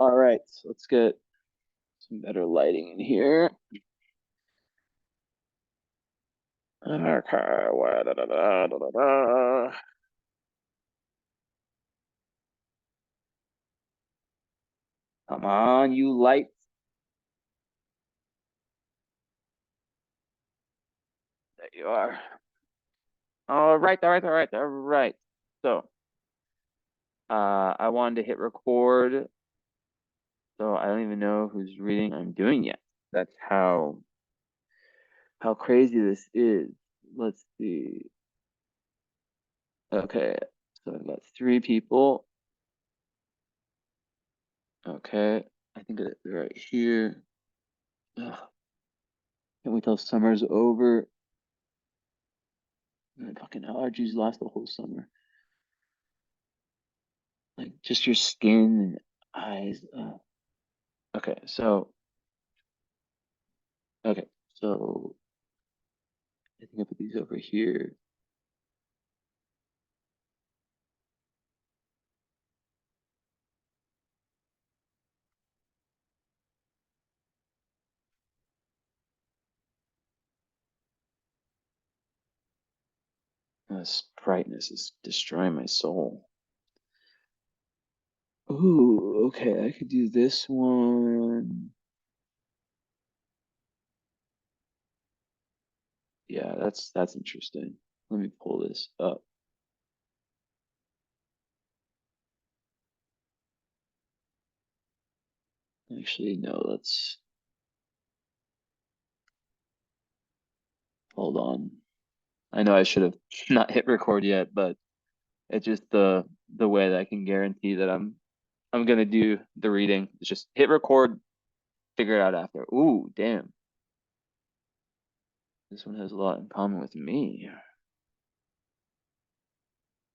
All right, so let's get some better lighting in here. Okay, come on, you lights. There you are. All right. So, I wanted to hit record, so I don't even know whose reading I'm doing yet. That's how crazy this is. Let's see. Okay, so I've got three people. Okay, I think they're right here. Ugh, can't wait till summer's over. My fucking allergies last the whole summer. Like just your skin and eyes. Okay, so okay, so I think I put these over here. This brightness is destroying my soul. Ooh, okay, I could do this one. Yeah, that's interesting. Let me pull this up. Actually, no, let's hold on. I know I should have not hit record yet, but it's just the way that I can guarantee that I'm gonna do the reading. It's just hit record, figure it out after. Ooh, damn. This one has a lot in common with me.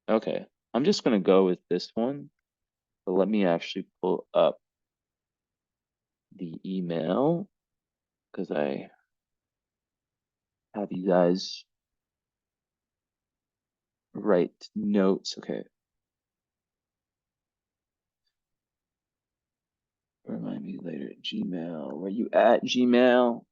Okay, I'm just gonna go with this one, but let me actually pull up the email because I have you guys write notes. Okay, remind me later. Gmail, where you at, Gmail?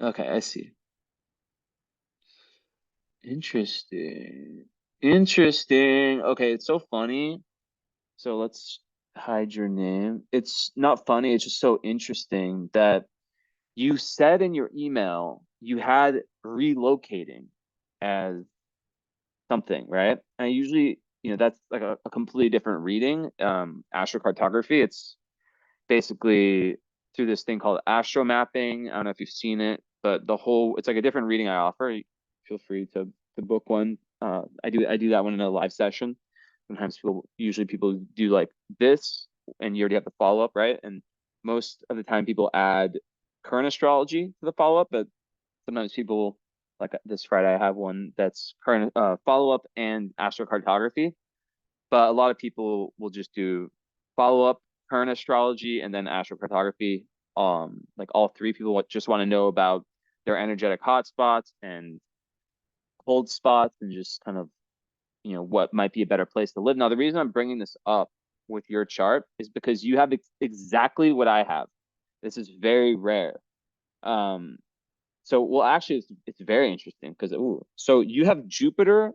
Okay, I see. Interesting. Interesting. Okay, it's so funny. So let's hide your name. It's not funny, it's just so interesting that you said in your email you had relocating as something, right? And usually, that's like a completely different reading. Astrocartography, it's basically through this thing called astro mapping. I don't know if you've seen it, but it's like a different reading I offer. Feel free to book one. I do that one in a live session. Sometimes usually people do like this, and you already have the follow up, right? And most of the time people add current astrology to the follow up, but sometimes people like this Friday I have one that's current follow up and astrocartography, but a lot of people will just do follow up, current astrology, and then astrocartography. Like all three people just want to know about their energetic hotspots and cold spots, and just kind of what might be a better place to live. Now, the reason I'm bringing this up with your chart is because you have exactly what I have. This is very rare. Um, so, well, actually, it's very interesting because so you have Jupiter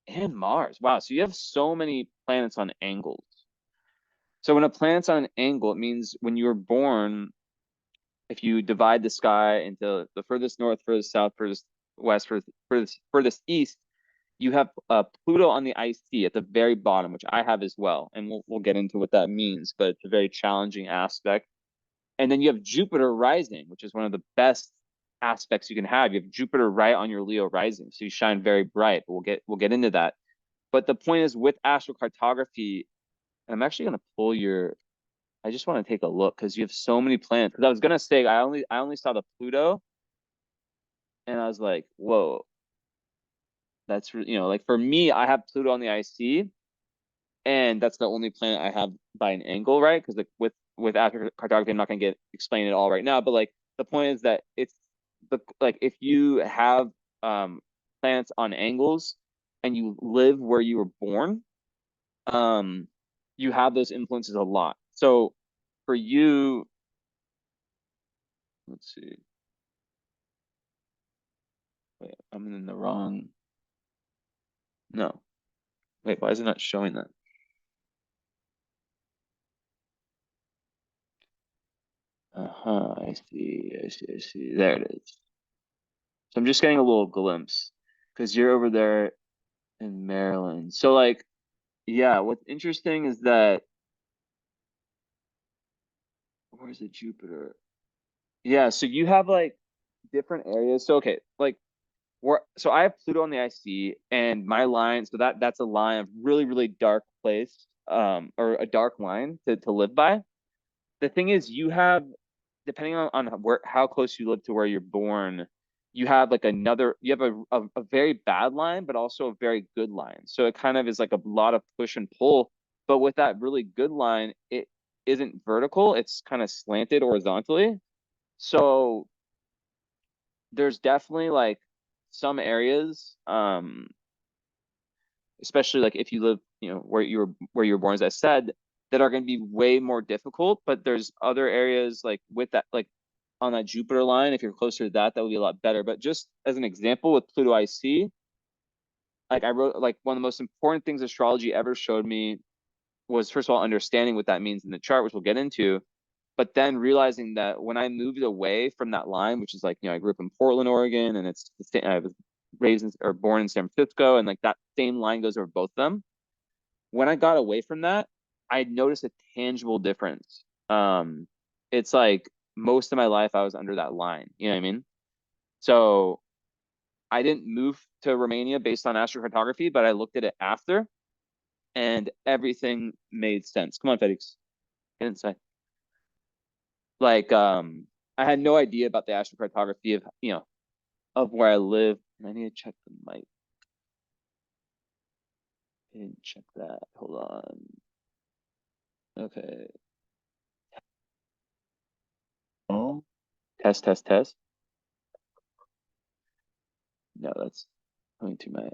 and Mars. Wow, so you have so many planets on angles. So when a planet's on an angle, it means when you were born, if you divide the sky into the furthest north, furthest south, furthest west, furthest east, you have Pluto on the IC at the very bottom, which I have as well, and we'll get into what that means. But it's a very challenging aspect. And then you have Jupiter rising, which is one of the best aspects you can have. You have Jupiter right on your Leo rising, so you shine very bright. But we'll get into that. But the point is with astrocartography, I'm actually going to pull your. I just want to take a look because you have so many planets. Because I was going to say I only saw the Pluto, And I was like, whoa, like for me, I have Pluto on the IC, and that's the only planet I have by an angle, right? Because like with astrocartography, I'm not gonna get explain it all right now, but like the point is that it's like if you have um planets on angles and you live where you were born, um, you have those influences a lot. So for you, let's see, wait, I'm in the wrong. No, wait, why is it not showing that? Uh-huh, I see. There it is. So I'm just getting a little glimpse because you're over there in Maryland. So like, yeah, what's interesting is that where's it Jupiter? Yeah, so you have like different areas. So okay, like so I have Pluto on the IC and my line, so that's a line of really, really dark place, or a dark line to live by. The thing is you have, depending on where how close you live to where you're born, you have like you have a very bad line, but also a very good line. So it kind of is like a lot of push and pull. But with that really good line, it isn't vertical, it's kind of slanted horizontally. So there's definitely like some areas, especially like if you live, where you were born, as I said, that are going to be way more difficult. But there's other areas like with that, like on that Jupiter line, if you're closer to that, that would be a lot better. But just as an example, with Pluto IC, like I wrote, like one of the most important things astrology ever showed me was, first of all, understanding what that means in the chart, which we'll get into, but then realizing that when I moved away from that line, which is like, I grew up in Portland, Oregon, and I was raised or born in San Francisco, and like that same line goes over both of them. When I got away from that, I noticed a tangible difference. It's like most of my life I was under that line. You know what I mean? So I didn't move to Romania based on astrocartography, but I looked at it after, and everything made sense. Come on, Felix, get inside. Like, I had no idea about the astrocartography of of where I live. And I need to check the mic. I didn't check that. Hold on. Okay. Oh. Test, test, test. No, that's going to my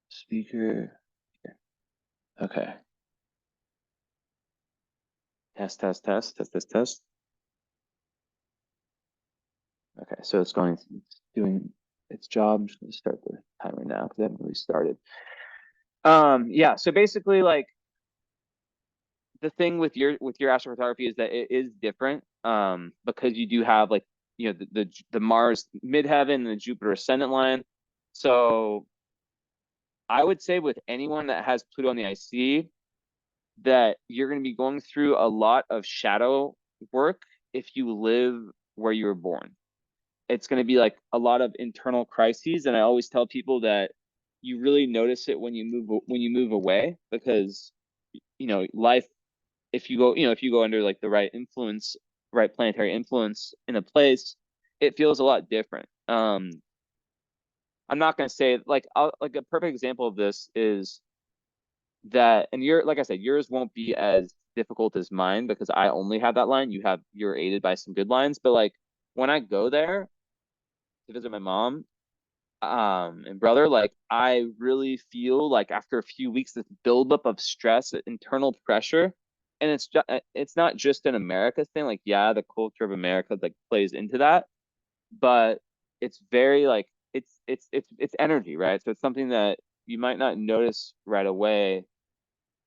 speaker. Here. Okay. Test, test, test, test, test, test. Okay, so it's doing its job. I'm just gonna start the timer now because I haven't really started. Yeah, so basically, like the thing with your astrophotography is that it is different, because you do have like the Mars midheaven and the Jupiter ascendant line. So I would say with anyone that has Pluto on the IC, that you're going to be going through a lot of shadow work if you live where you were born. It's going to be like a lot of internal crises, and I always tell people that you really notice it when you move away, because life, if you go under like the right influence, right planetary influence in a place, it feels a lot different. I'm not going to say like a perfect example of this is that, and like I said, yours won't be as difficult as mine because I only have that line. You're aided by some good lines, but like when I go there to visit my mom, and brother, like I really feel like after a few weeks this buildup of stress, internal pressure. And it's not just an America thing. Like, yeah, the culture of America like plays into that, but it's very like it's energy, right? So it's something that you might not notice right away,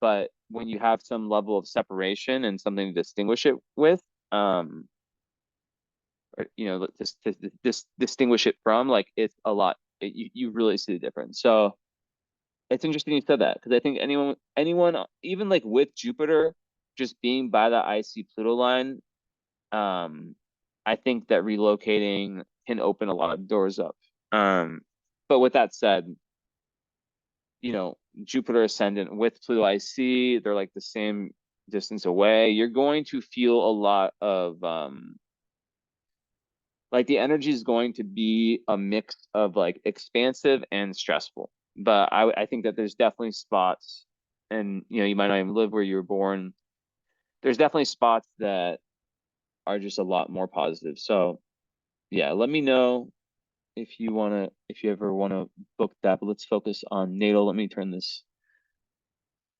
but when you have some level of separation and something to distinguish it with, or, just distinguish it from, like it's a lot. You really see the difference. So it's interesting you said that, because I think anyone, even like with Jupiter just being by the IC Pluto line, um, I think that relocating can open a lot of doors up. Um, but with that said, Jupiter ascendant with Pluto IC, they're like the same distance away. You're going to feel a lot of Like the energy is going to be a mix of like expansive and stressful. But I think that there's definitely spots, and you might not even live where you were born. There's definitely spots that are just a lot more positive. So yeah, let me know if you ever wanna book that. But let's focus on natal. Let me turn this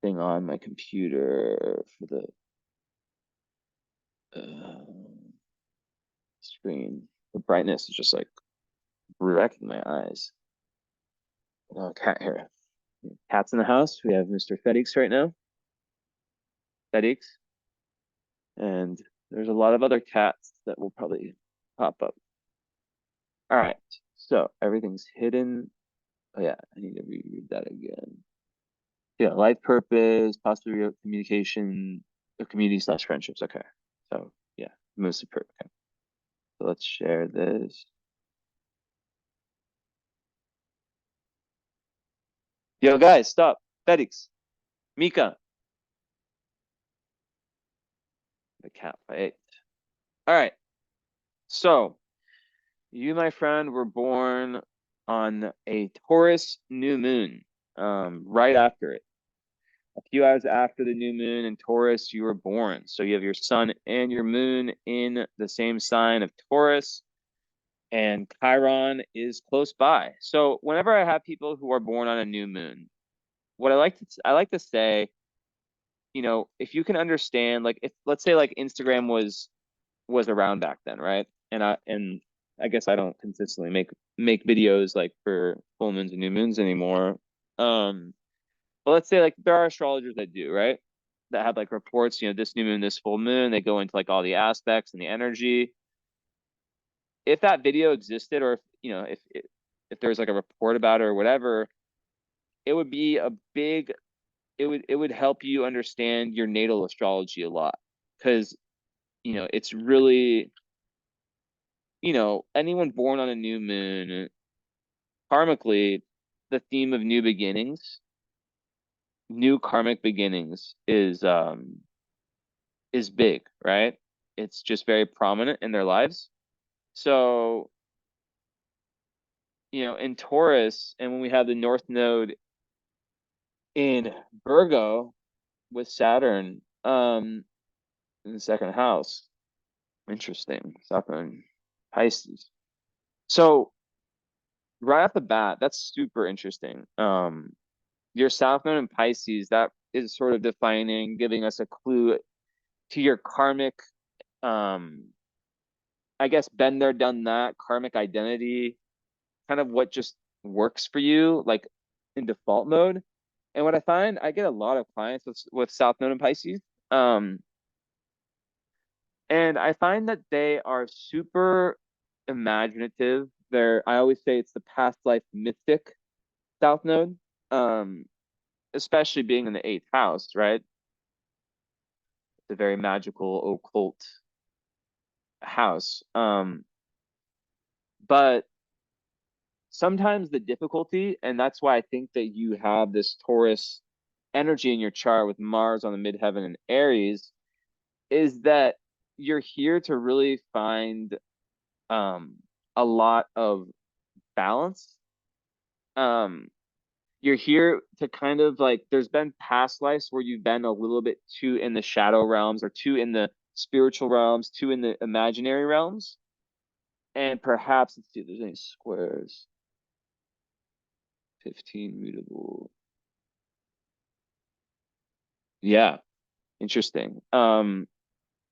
thing on my computer for the uh, screen. The brightness is just like wrecking my eyes. Oh, cat hair. Cats in the house. We have Mr. Fedix right now. Fedix. And there's a lot of other cats that will probably pop up. All right. So everything's hidden. Oh yeah, I need to reread that again. Yeah, life purpose, possibly communication, or community slash friendships. Okay. So yeah, most important. Okay. So let's share this. Yo, guys, stop. Fedix, Mika, the cat fight. All right. So you, my friend, were born on a Taurus new moon, right after it. A few hours after the new moon in Taurus, you were born. So you have your sun and your moon in the same sign of Taurus, and Chiron is close by. So whenever I have people who are born on a new moon, what I like to say, if you can understand, like if let's say like Instagram was around back then, right? And I guess I don't consistently make videos like for full moons and new moons anymore. Um, but let's say like there are astrologers that do, right? That have like reports, this new moon, this full moon, they go into like all the aspects and the energy. If that video existed, or if there was like a report about it or whatever, it would be a big it would help you understand your natal astrology a lot. Because it's really, anyone born on a new moon, karmically, the theme of new beginnings, new karmic beginnings is big, right? It's just very prominent in their lives. So, in Taurus, and when we have the North Node in Virgo with Saturn, in the second house, interesting. Saturn, Pisces. So right off the bat, that's super interesting. Your South Node in Pisces, that is sort of defining, giving us a clue to your karmic, um, I guess, been there, done that, karmic identity, kind of what just works for you, like in default mode. And what I find, I get a lot of clients with South Node and Pisces. Um, and I find that they are super imaginative. I always say it's the past life mystic South Node, um, especially being in the eighth house, right? It's a very magical occult house. But sometimes the difficulty, and that's why I think that you have this Taurus energy in your chart with Mars on the midheaven and Aries, is that you're here to really find um, a lot of balance. Um, you're here to kind of like, there's been past lives where you've been a little bit too in the shadow realms, or too in the spiritual realms, too in the imaginary realms. And perhaps, let's see if there's any squares. 15 mutable. Yeah, interesting.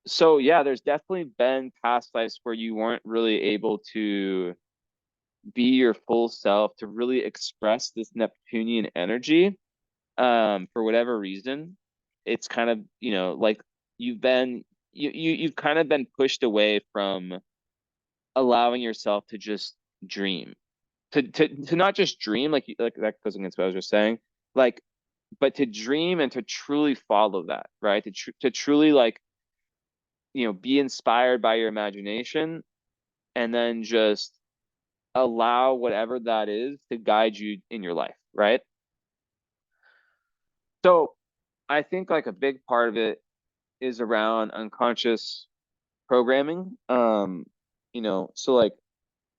So yeah, there's definitely been past lives where you weren't really able to be your full self, to really express this Neptunian energy, for whatever reason. It's kind of, like you've been you've kind of been pushed away from allowing yourself to just dream. To not just dream, like that goes against what I was just saying. Like, but to dream and to truly follow that, right? To truly, like, be inspired by your imagination, and then just allow whatever that is to guide you in your life, right? So I think like a big part of it is around unconscious programming. So like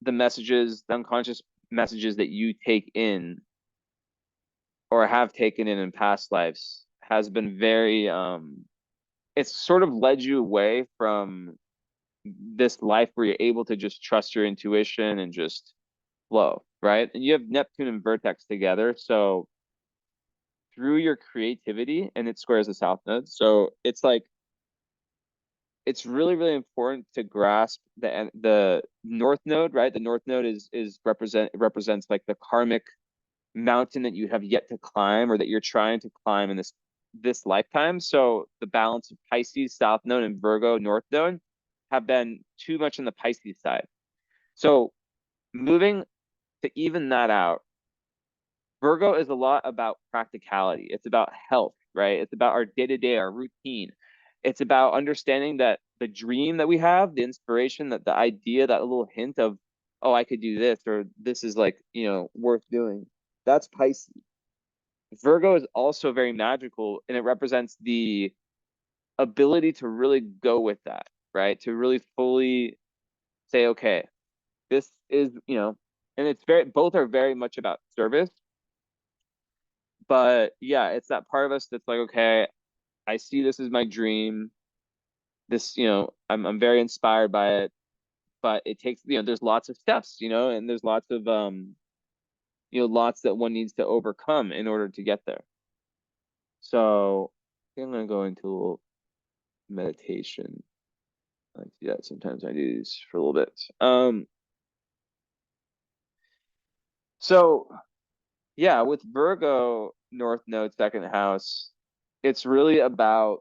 the messages, the unconscious messages that you take in or have taken in past lives has been very it's sort of led you away from this life where you're able to just trust your intuition and just flow, right? And you have Neptune and Vertex together, so through your creativity, and it squares the South Node, so it's like it's really really important to grasp the North Node, right? The North Node is represents like the karmic mountain that you have yet to climb or that you're trying to climb in this lifetime. So the balance of Pisces, South Node, and Virgo, North Node, have been too much on the Pisces side. So moving to even that out, Virgo is a lot about practicality. It's about health, right? It's about our day to day, our routine. It's about understanding that the dream that we have, the inspiration, that the idea, that little hint of, oh, I could do this, or this is like, worth doing. That's Pisces. Virgo is also very magical, and it represents the ability to really go with that, right? To really fully say, okay, this is, and it's both are very much about service. But yeah, it's that part of us that's like, okay, I see this as my dream. This, I'm very inspired by it, but it takes, there's lots of steps, and there's lots of, lots that one needs to overcome in order to get there. So I think I'm gonna go into a little meditation. I do that sometimes. I do this for a little bit. So yeah, with Virgo North Node second house, it's really about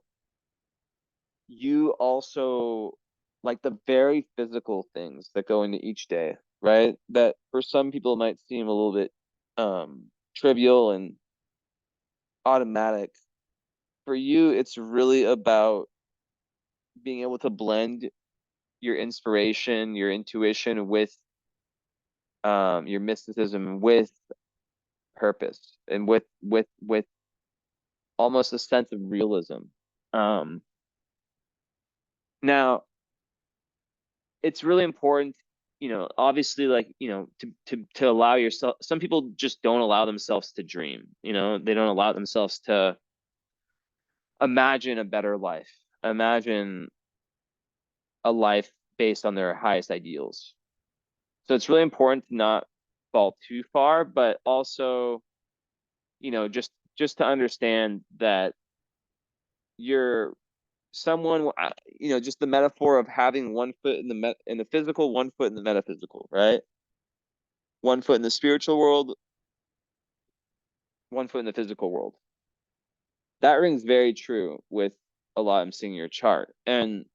you also like the very physical things that go into each day, right? That for some people might seem a little bit trivial and automatic. For you, it's really about being able to blend your inspiration, your intuition with your mysticism with purpose and with almost a sense of realism. Um, Now it's really important, obviously, like, to allow yourself. Some people just don't allow themselves to dream. They don't allow themselves to imagine a better life, imagine a life based on their highest ideals. So it's really important to not fall too far, but also, just to understand that you're someone, just the metaphor of having one foot in the physical, one foot in the metaphysical, right? One foot in the spiritual world, one foot in the physical world. That rings very true with a lot I'm seeing your chart. And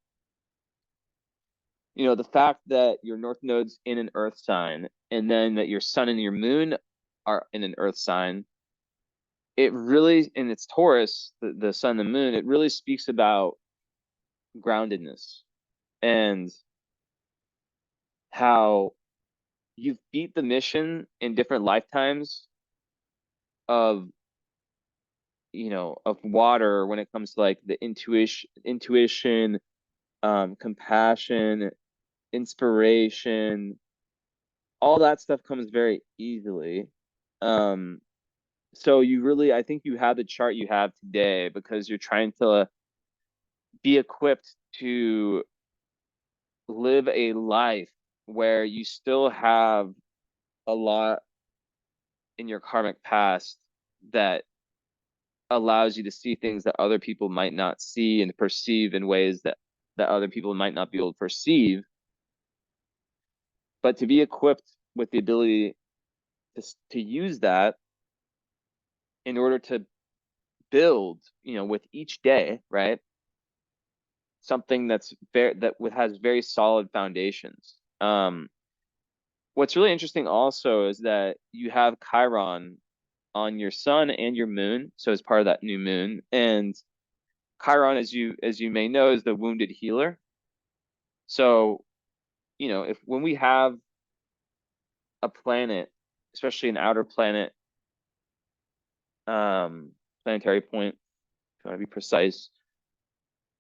the fact that your north node's in an earth sign and then that your sun and your moon are in an earth sign, it really, and it's Taurus, the sun and the moon, it really speaks about groundedness and how you've beat the mission in different lifetimes of of water when it comes to like the intuition, compassion, inspiration, all that stuff comes very easily. um so you really, I think you have the chart you have today because you're trying to be equipped to live a life where you still have a lot in your karmic past that allows you to see things that other people might not see and perceive in ways that other people might not be able to perceive, but to be equipped with the ability to use that in order to build, with each day, right? Something that has very solid foundations. What's really interesting also is that you have Chiron on your sun and your moon, so as part of that new moon. And Chiron, as you may know, is the wounded healer. So, if when we have a planet, especially an outer planet, planetary point, if you want to be precise,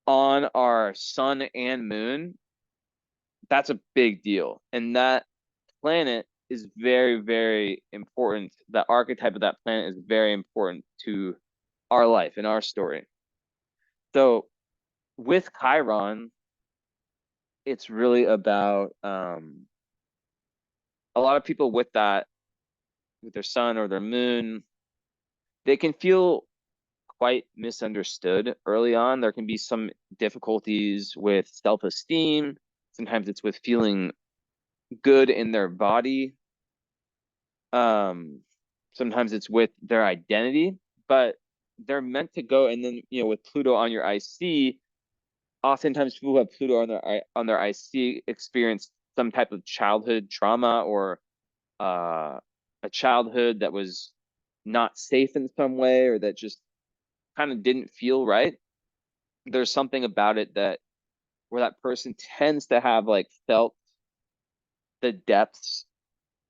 on our sun and moon, that's a big deal. And that planet is very, very important. The archetype of that planet is very important to our life and our story. So with Chiron, it's really about a lot of people with that, with their sun or their moon, they can feel quite misunderstood early on. There can be some difficulties with self-esteem. Sometimes it's with feeling good in their body. Um, Sometimes it's with their identity, but they're meant to go. And then, with Pluto on your IC, oftentimes people who have Pluto on their IC experience some type of childhood trauma or a childhood that was not safe in some way, or that just kind of didn't feel right. There's something about it that where that person tends to have like felt the depths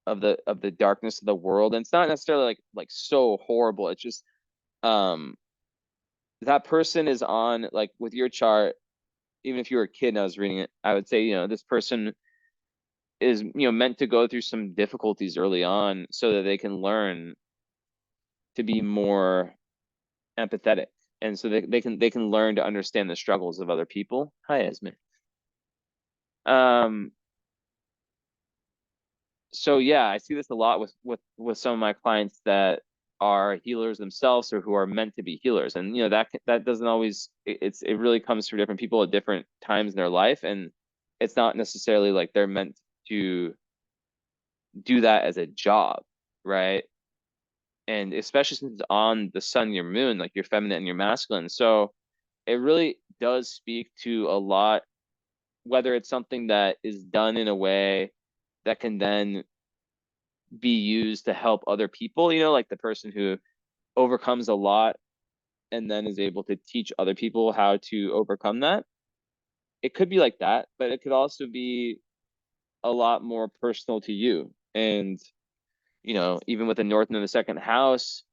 of the darkness of the world. And it's not necessarily like so horrible. It's just um that person is on, like, with your chart, even if you were a kid and I was reading it, I would say, this person is, meant to go through some difficulties early on so that they can learn to be more empathetic. And so they can learn to understand the struggles of other people. Hi, Esme. Um, so yeah, I see this a lot with some of my clients that are healers themselves or who are meant to be healers. And that doesn't always, it really comes from different people at different times in their life. And it's not necessarily like they're meant to do that as a job, right? And especially since it's on the sun and your moon, like your feminine and your masculine. So it really does speak to a lot, whether it's something that is done in a way that can then be used to help other people, like the person who overcomes a lot and then is able to teach other people how to overcome that. It could be like that, but it could also be a lot more personal to you. And, even with the North and the second house,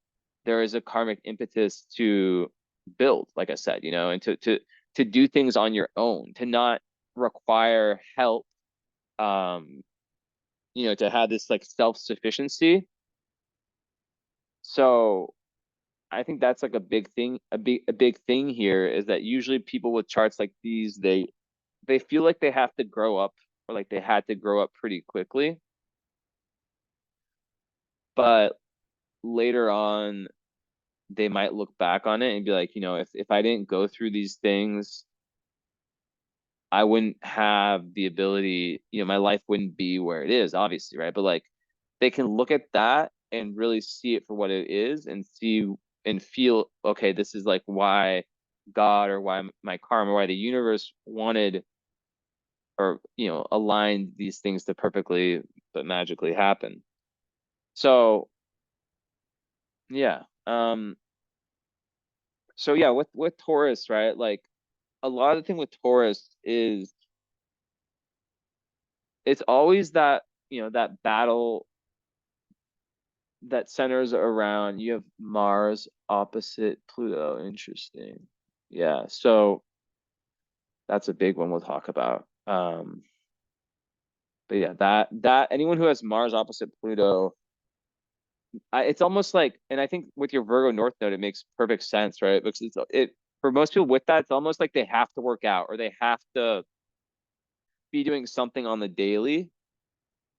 there is a karmic impetus to build, like I said, and to do things on your own, to not require help, um, to have this like self-sufficiency. So I think that's like a big thing, a big thing here is that usually people with charts like these, they feel like they have to grow up, or like they had to grow up pretty quickly. But later on, they might look back on it and be like, if I didn't go through these things, I wouldn't have the ability, my life wouldn't be where it is, obviously, right? But like they can look at that and really see it for what it is and see and feel, okay, this is like why God or why my karma, why the universe wanted or, aligned these things to perfectly but magically happen. So yeah. So yeah, with Taurus, right? Like a lot of the thing with Taurus is it's always that, that battle that centers around, you have Mars opposite Pluto. Interesting. Yeah, so that's a big one we'll talk about. But yeah, that anyone who has Mars opposite Pluto, it's almost like, and I think with your Virgo North Node, it makes perfect sense, right? Because it for most people with that, it's almost like they have to work out or they have to be doing something on the daily,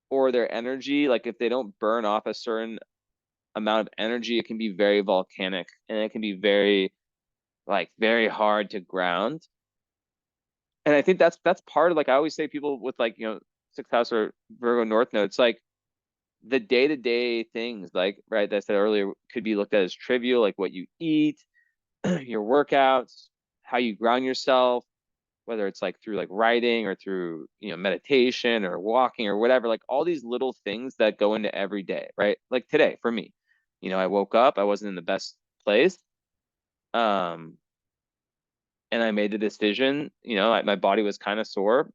or their energy, like if they don't burn off a certain amount of energy, it can be very volcanic and it can be very, like, very hard to ground. And I think that's part of, like, I always say people with, like, sixth house or Virgo North Node, it's like the day-to-day things, like, right, that I said earlier, could be looked at as trivial, like what you eat, your workouts, how you ground yourself, whether it's like through like writing or through, meditation or walking or whatever, like all these little things that go into every day, right? Like today for me, I woke up, I wasn't in the best place. Um, and I made the decision, my body was kind of sore,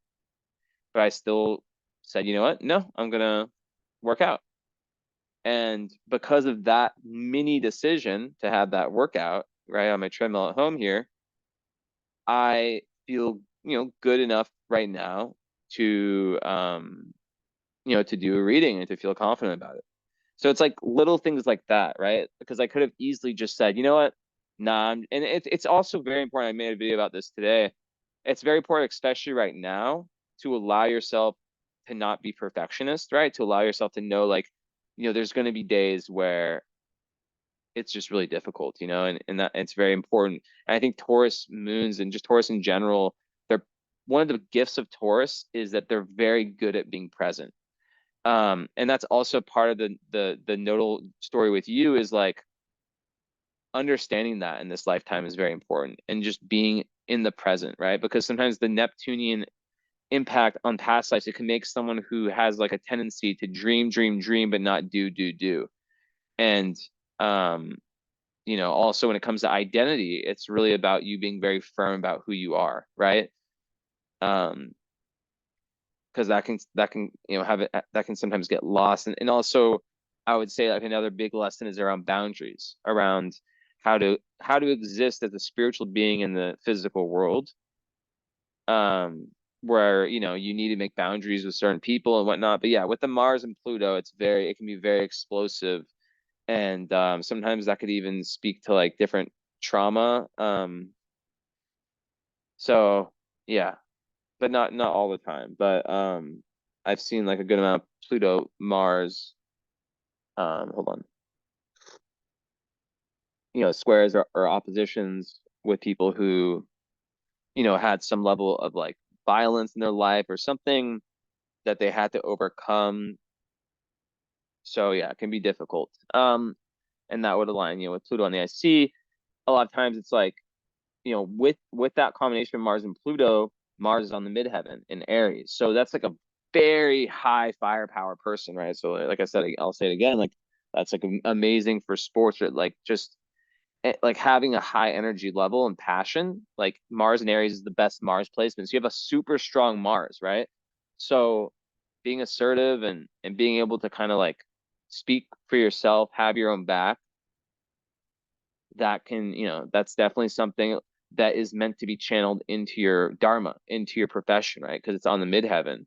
but I still said, you know what? No, I'm gonna work out. And because of that mini decision to have that workout, right, on my treadmill at home here, I feel, good enough right now to to do a reading and to feel confident about it. So it's like little things like that, right? Because I could have easily just said, you know what? Nah, and it's also very important. I made a video about this today. It's very important, especially right now, to allow yourself to not be perfectionist, right? To allow yourself to know, like, there's going to be days where it's just really difficult, and that it's very important. And I think Taurus moons and just Taurus in general, they're one of the gifts of Taurus is that they're very good at being present. And that's also part of the nodal story with you is like understanding that in this lifetime is very important and just being in the present, right? Because sometimes the Neptunian impact on past lives, it can make someone who has like a tendency to dream, dream, dream, but not do, do, do. And um, also when it comes to identity, it's really about you being very firm about who you are, right? Um, because that can have it that can sometimes get lost, and also I would say like another big lesson is around boundaries, around how to exist as a spiritual being in the physical world, um where you need to make boundaries with certain people and whatnot. But yeah, with the Mars and Pluto, it can be very explosive, and sometimes that could even speak to like different trauma. So yeah, but not all the time. But I've seen like a good amount of Pluto Mars hold on, squares or oppositions with people who had some level of like violence in their life or something that they had to overcome. So yeah, it can be difficult. And that would align, with Pluto on the IC. A lot of times it's like, with that combination of Mars and Pluto, Mars is on the midheaven in Aries. So that's like a very high firepower person, right? So like I said, I'll say it again, like that's like amazing for sports, or like just like having a high energy level and passion. Like Mars and Aries is the best Mars placement. So you have a super strong Mars, right? So being assertive and being able to kind of like speak for yourself, have your own back, that can, that's definitely something that is meant to be channeled into your dharma, into your profession, right? Because it's on the midheaven.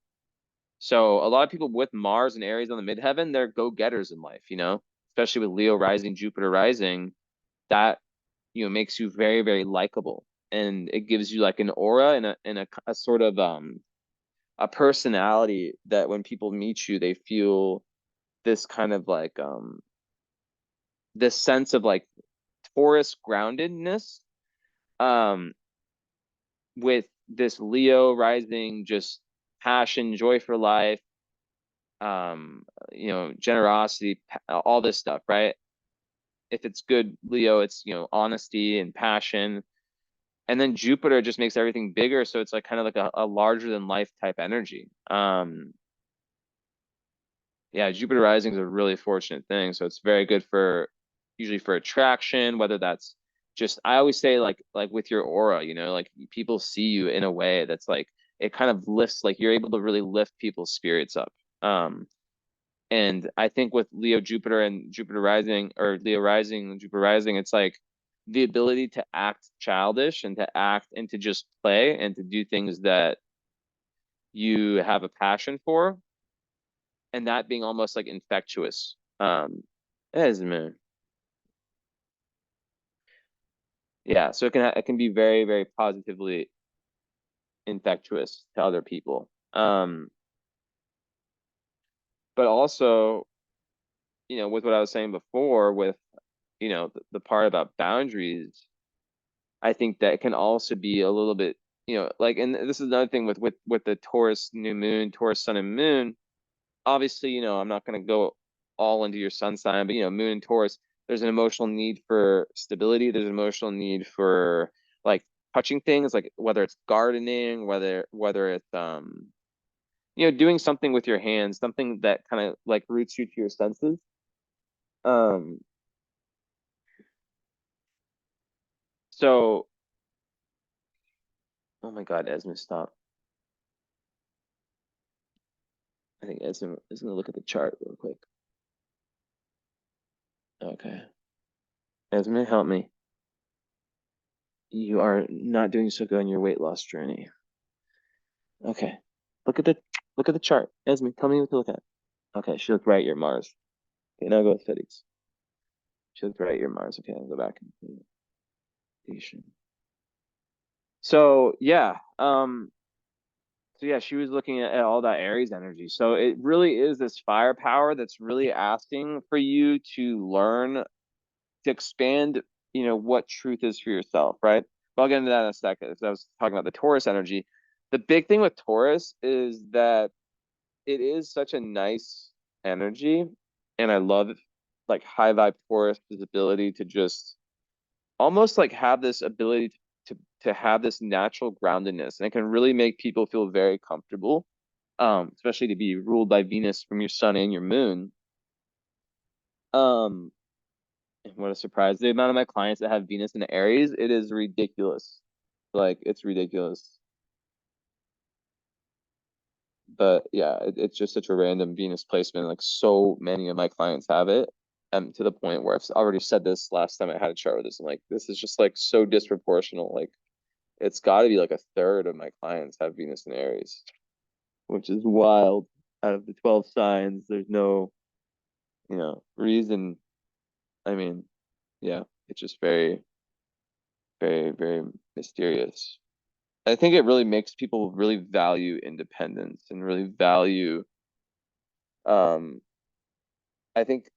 So a lot of people with Mars and Aries on the midheaven, they're go-getters in life, especially with Leo rising, Jupiter rising, that, makes you very, very likable. And it gives you like an aura and a sort of a personality that when people meet you, they feel this kind of like this sense of like Taurus groundedness, um with this Leo rising, just passion, joy for life, generosity, all this stuff, right? If it's good Leo, it's, honesty and passion. And then Jupiter just makes everything bigger, so it's like kind of like a larger than life type energy. Yeah, Jupiter rising is a really fortunate thing. So it's very good for usually for attraction, whether that's just I always say like with your aura, like people see you in a way that's like it kind of lifts, like you're able to really lift people's spirits up. And I think with Leo Jupiter and Jupiter rising, or Leo rising and Jupiter rising, it's like the ability to act childish and to act and to just play and to do things that you have a passion for, and that being almost like infectious. Esme. Yeah, so it can be very, very positively infectious to other people. But also, with what I was saying before, with the part about boundaries, I think that can also be a little bit, like, and this is another thing with the Taurus new moon, Taurus sun and moon. Obviously, I'm not going to go all into your sun sign, but moon and Taurus, there's an emotional need for stability. There's an emotional need for like touching things, like whether it's gardening, whether it's doing something with your hands, something that kind of like roots you to your senses. Um, so oh my God, Esme, stop. I think Esme is gonna look at the chart real quick. Okay. Esme, help me. You are not doing so good on your weight loss journey. Okay. Look at the chart. Esme, tell me what to look at. Okay, she looked right at your Mars. Okay, now go with Fiddies. She looked right at your Mars. Okay, I'll go back and station. So yeah, so yeah, she was looking at all that Aries energy. So it really is this firepower that's really asking for you to learn to expand, what truth is for yourself, right? But I'll get into that in a second. Because I was talking about the Taurus energy. The big thing with Taurus is that it is such a nice energy, and I love like high vibe Taurus' ability to just almost like have this ability to have this natural groundedness, and it can really make people feel very comfortable, especially to be ruled by Venus from your sun and your moon. um what a surprise, the amount of my clients that have Venus in Aries, it is ridiculous. Like, it's ridiculous. But yeah, it's just such a random Venus placement. Like, so many of my clients have it, to the point where I've already said this last time I had a chart with this. I'm like, this is just like so disproportional. Like, it's got to be like a third of my clients have Venus in Aries, which is wild. Out of the 12 signs, there's no, reason. I mean, yeah, it's just very, very, very mysterious. I think it really makes people really value independence and really value, um, I think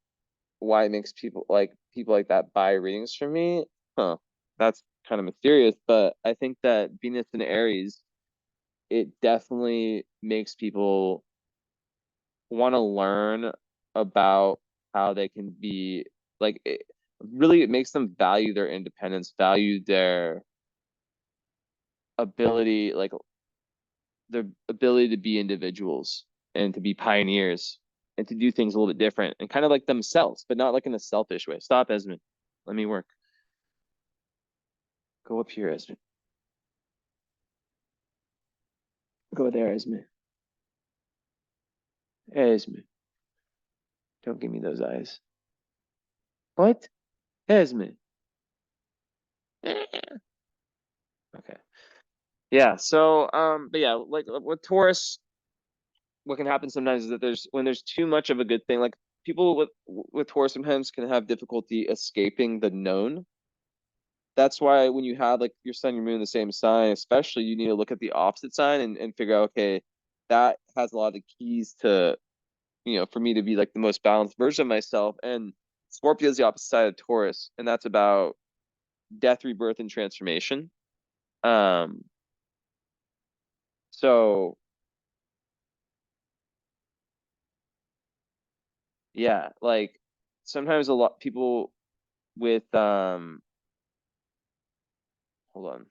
why it makes people like that buy readings from me. Huh. That's kind of mysterious, but I think that Venus in Aries, it definitely makes people want to learn about how they can be like really, it makes them value their independence, value ability like their ability to be individuals and to be pioneers and to do things a little bit different and kind of like themselves, but not like in a selfish way. Stop, Esmond. Let me work. Go up here, Esmond. Go there, Esmond. Esmond. Don't give me those eyes. What? Esmond. Okay. Yeah. So, but yeah, like with Taurus, what can happen sometimes is that when there's too much of a good thing, like people with Taurus sometimes can have difficulty escaping the known. That's why when you have like your sun, and your moon in the same sign, especially, you need to look at the opposite sign and figure out, okay, that has a lot of the keys to, for me to be like the most balanced version of myself. And Scorpio is the opposite side of Taurus, and that's about death, rebirth, and transformation. Um, so yeah, like sometimes a lot people with hold on,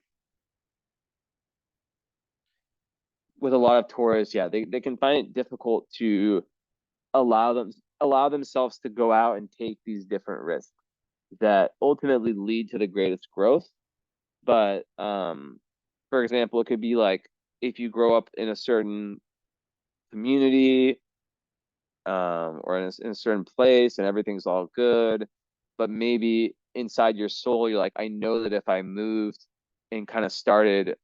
with a lot of Taurus, yeah, they can find it difficult to allow them allow themselves to go out and take these different risks that ultimately lead to the greatest growth. But for example, it could be like if you grow up in a certain community, or in a certain place and everything's all good, but maybe inside your soul, you're like, I know that if I moved and kind of started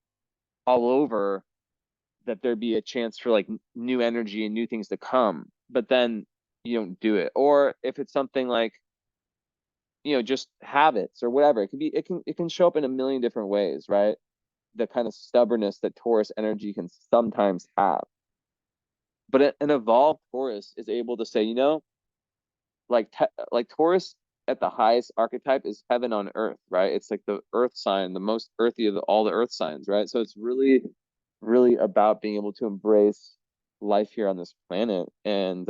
all over, that there'd be a chance for like new energy and new things to come. But then you don't do it. Or if it's something like, just habits or whatever, it can show up in a million different ways, right? The kind of stubbornness that Taurus energy can sometimes have. But an evolved Taurus is able to say, like Taurus at the highest archetype is heaven on earth, right? It's like the earth sign, the most earthy of all the earth signs, right? So it's really, really about being able to embrace life here on this planet. And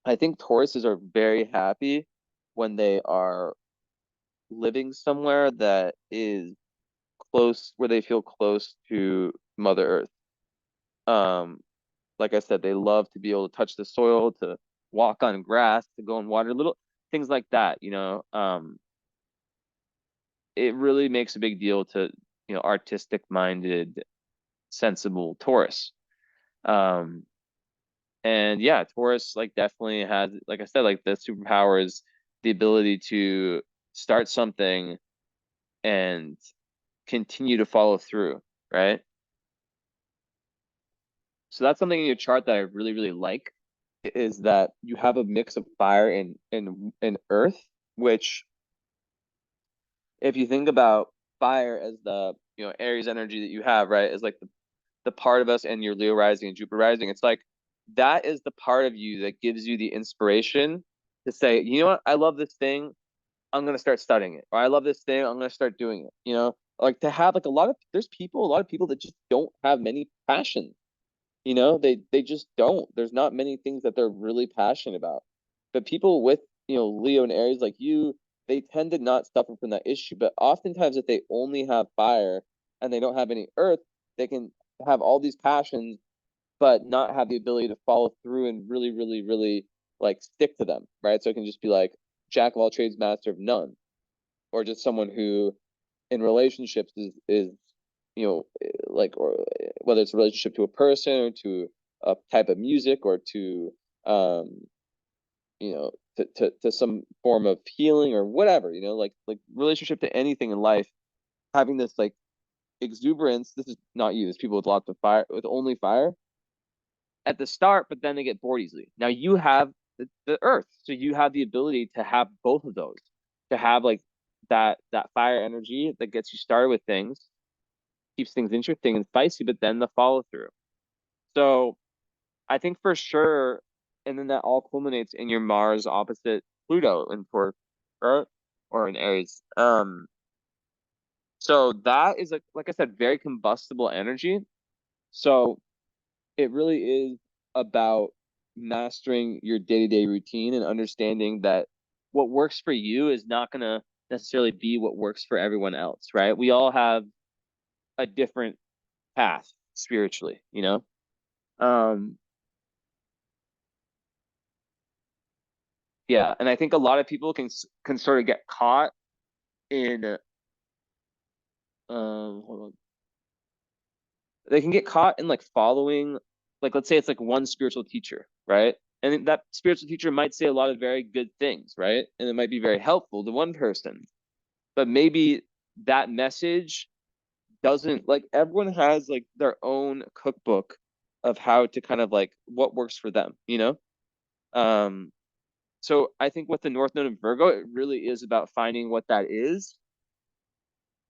I think Tauruses are very happy when they are living somewhere that is close, where they feel close to Mother Earth. Um, like I said, they love to be able to touch the soil, to walk on grass, to go and water, little things like that. It really makes a big deal to, artistic minded, sensible Taurus. Um, and yeah, Taurus like definitely has, like I said, like the superpower is the ability to start something and continue to follow through, right? So that's something in your chart that I really, really like is that you have a mix of fire and earth, which if you think about fire as the, Aries energy that you have, right, is like the part of us and your Leo rising and Jupiter rising, it's like that is the part of you that gives you the inspiration to say, you know what, I love this thing, I'm gonna start studying it, or I love this thing, I'm gonna start doing it. Like to have like a lot of people that just don't have many passions. They just don't. There's not many things that they're really passionate about. But people with, Leo and Aries like you, they tend to not suffer from that issue. But oftentimes if they only have fire and they don't have any earth, they can have all these passions, but not have the ability to follow through and really, really, really like stick to them, right? So it can just be like jack of all trades, master of none, or just someone who in relationships is like, or whether it's a relationship to a person or to a type of music or to um to some form of healing or whatever, like relationship to anything in life, having this like exuberance. This is not you, there's people with lots of fire, with only fire at the start, but then they get bored easily. Now you have the earth, so you have the ability to have both of those, to have like that fire energy that gets you started with things, keeps things interesting and spicy, but then the follow through. So I think for sure, and then that all culminates in your Mars opposite Pluto in Taurus, right? Or in Aries. So that is like I said, very combustible energy. So it really is about mastering your day-to-day routine and understanding that what works for you is not going to necessarily be what works for everyone else, right? We all have a different path spiritually, Um, yeah, and I think a lot of people can sort of get caught in hold on. They can get caught in like following, like let's say it's like one spiritual teacher, right? And that spiritual teacher might say a lot of very good things, right? And it might be very helpful to one person, but maybe that message doesn't, like, everyone has like their own cookbook of how to kind of like what works for them. Um, so I think with the North Node of Virgo, it really is about finding what that is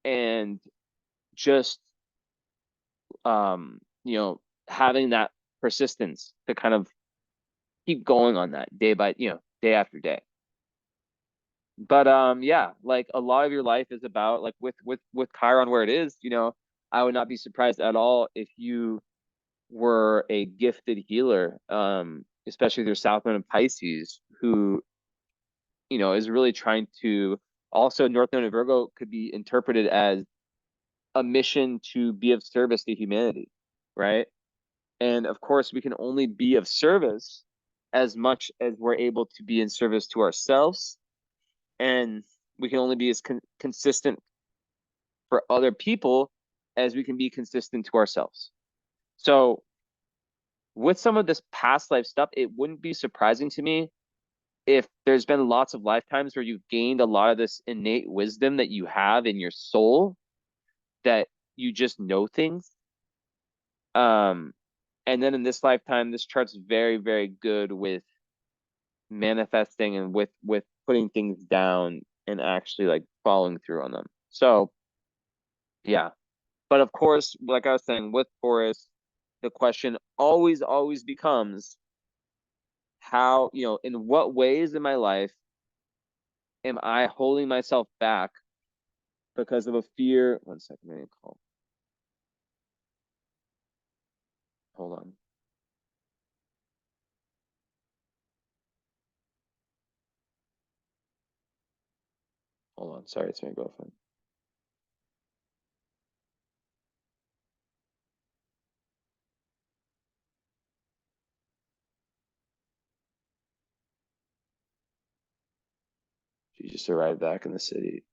and just having that persistence to kind of keep going on that day by, day after day. But yeah, like a lot of your life is about like with Chiron where it is, I would not be surprised at all if you were a gifted healer, especially their South Node of Pisces, who, is really trying to, also North Node of Virgo could be interpreted as a mission to be of service to humanity, right? And of course, we can only be of service as much as we're able to be in service to ourselves. And we can only be as consistent for other people as we can be consistent to ourselves. So, with some of this past life stuff, it wouldn't be surprising to me if there's been lots of lifetimes where you've gained a lot of this innate wisdom that you have in your soul, that you just know things. Um, and then in this lifetime, this chart's very, very good with manifesting and with putting things down and actually like following through on them. So yeah. But of course, like I was saying, with Taurus, the question always becomes how, in what ways in my life am I holding myself back because of a fear? One second, let me call. Hold on. Hold on. Sorry, it's my girlfriend. She just arrived back in the city.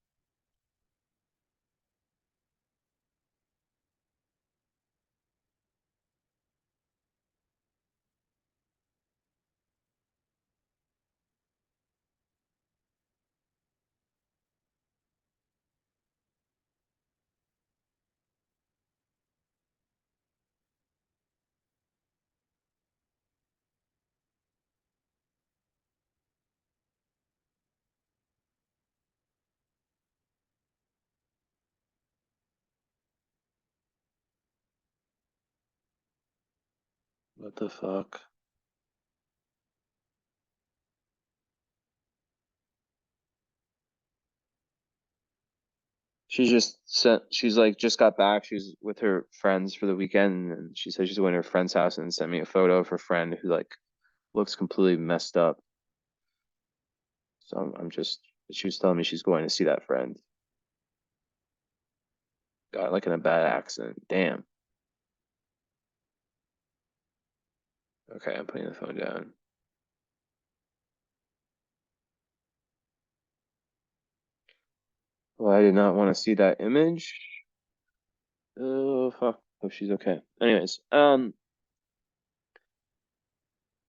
What the fuck? She just sent, she's like just got back. She's with her friends for the weekend and she said she's going to her friend's house and sent me a photo of her friend who like looks completely messed up. So I'm just, she was telling me she's going to see that friend. Got like in a bad accident. Damn. Okay, I'm putting the phone down. Well, I did not want to see that image. Oh, fuck. Hope she's okay. Anyways,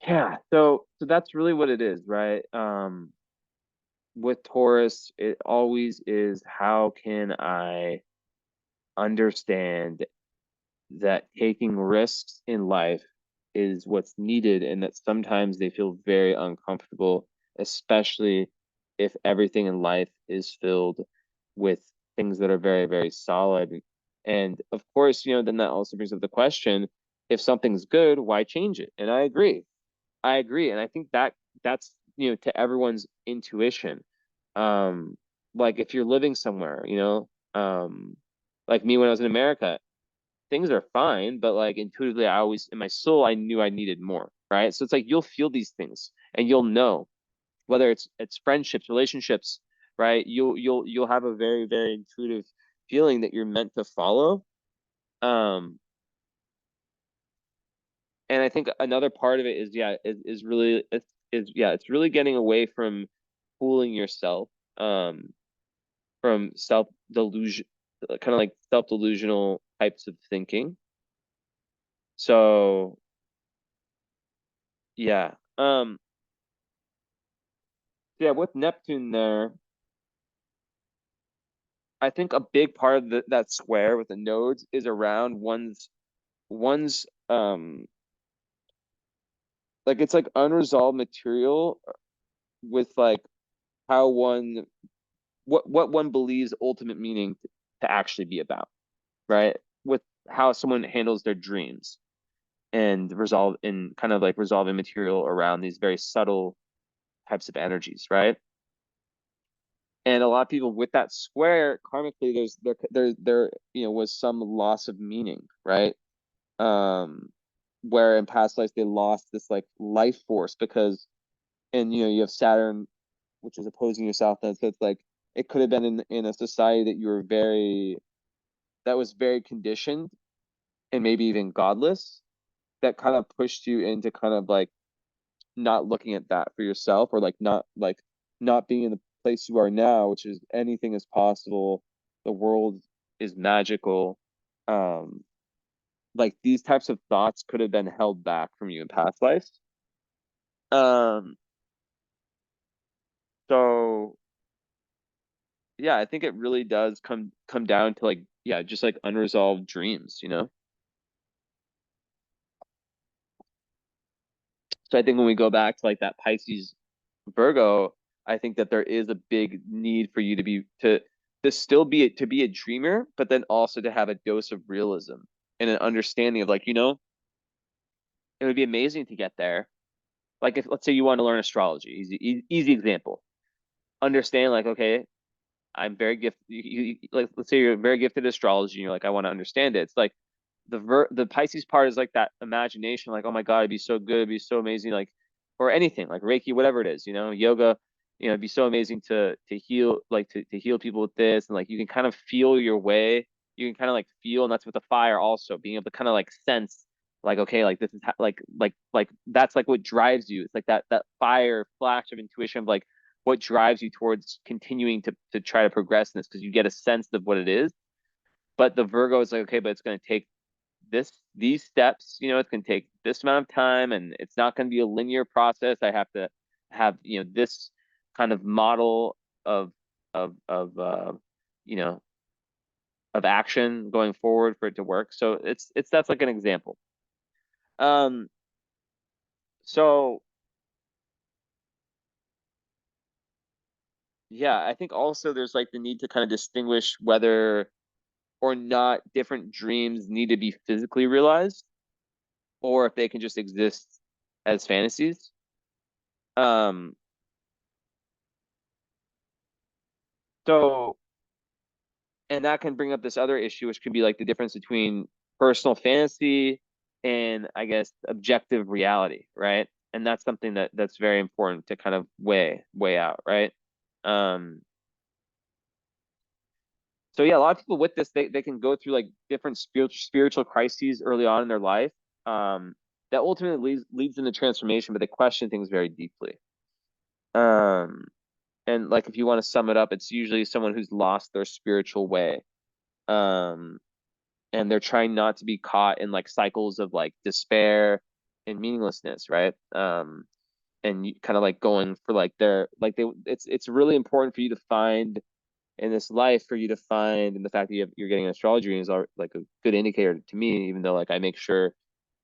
yeah, so that's really what it is, right? With Taurus, it always is how can I understand that taking risks in life is what's needed and that sometimes they feel very uncomfortable, especially if everything in life is filled with things that are very, very solid. And of course, then that also brings up the question, if something's good, why change it? And I agree. I agree. And I think that's, to everyone's intuition. Um, like if you're living somewhere, like me when I was in America, things are fine, but like intuitively, I always in my soul, I knew I needed more, right? So it's like you'll feel these things and you'll know whether it's friendships, relationships, right? You'll have a very, very intuitive feeling that you're meant to follow. Um, and I think another part of it is yeah, is really is yeah, it's really getting away from fooling yourself, from self delusion, kind of like self delusional types of thinking. So yeah. Yeah, with Neptune there, I think a big part of that square with the nodes is around one's like it's like unresolved material with like how one what one believes ultimate meaning to actually be about, right? With how someone handles their dreams and resolve in kind of like resolving material around these very subtle types of energies, right? And a lot of people with that square karmically, there was some loss of meaning, right? Where in past lives they lost this like life force because, and you have Saturn, which is opposing yourself, and so it's like it could have been in a society that you were very that was very conditioned and maybe even godless that kind of pushed you into kind of like not looking at that for yourself or like not being in the place you are now, which is anything is possible, the world is magical. Um, like these types of thoughts could have been held back from you in past lives. Um, so yeah, I think it really does come down to like yeah, just like unresolved dreams. So I think when we go back to like that Pisces Virgo, I think that there is a big need for you to still be a dreamer, but then also to have a dose of realism and an understanding of like, it would be amazing to get there. Like if let's say you want to learn astrology, easy example. Understand like, okay, I'm very gifted. Like let's say you're very gifted at astrology and you're like, I want to understand it. It's like the Pisces part is like that imagination, like, oh my God, it'd be so good, it'd be so amazing, like, or anything, like Reiki, whatever it is, yoga, it'd be so amazing to heal, like to heal people with this, and like you can kind of feel your way, you can kind of like feel, and that's with the fire also, being able to kind of like sense, like, okay, like this is like that's like what drives you. It's like that fire flash of intuition of like what drives you towards continuing to try to progress in this because you get a sense of what it is. But the Virgo is like, okay, but it's going to take these steps, it's going to take this amount of time and it's not going to be a linear process. I have to have, this kind of model of you know of action going forward for it to work. So it's that's like an example. um so yeah, I think also there's like the need to kind of distinguish whether or not different dreams need to be physically realized. or if they can just exist as fantasies. Um, so and that can bring up this other issue, which could be like the difference between personal fantasy and I guess objective reality, right? And that's something that's very important to kind of weigh out, right? Um, so yeah, a lot of people with this, they can go through like different spiritual crises early on in their life, um, that ultimately leads them to transformation, but they question things very deeply. Um, and like if you want to sum it up, it's usually someone who's lost their spiritual way. Um, and they're trying not to be caught in like cycles of like despair and meaninglessness, right? And you kind of like going for like their like they it's really important for you to find in this life for you to find, and the fact that you're getting an astrology reading is like a good indicator to me, even though like I make sure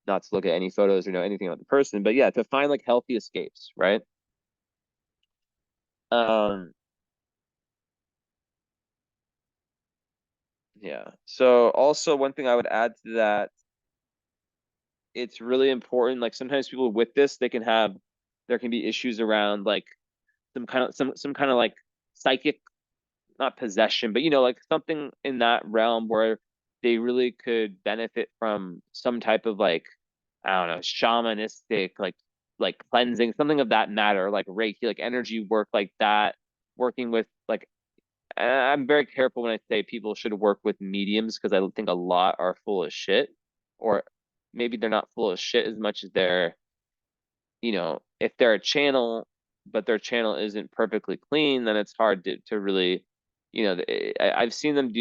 not to look at any photos or know anything about the person, but yeah, to find like healthy escapes, right? um yeah, so also one thing I would add to that, it's really important. Like sometimes people with this, they can have there can be issues around like some kind of like psychic, not possession, but like something in that realm where they really could benefit from some type of like I don't know, shamanistic like cleansing, something of that matter, like Reiki, like energy work like that, working with like I'm very careful when I say people should work with mediums because I think a lot are full of shit, or maybe they're not full of shit as much as they're, if they're a channel, but their channel isn't perfectly clean, then it's hard to really, I've seen them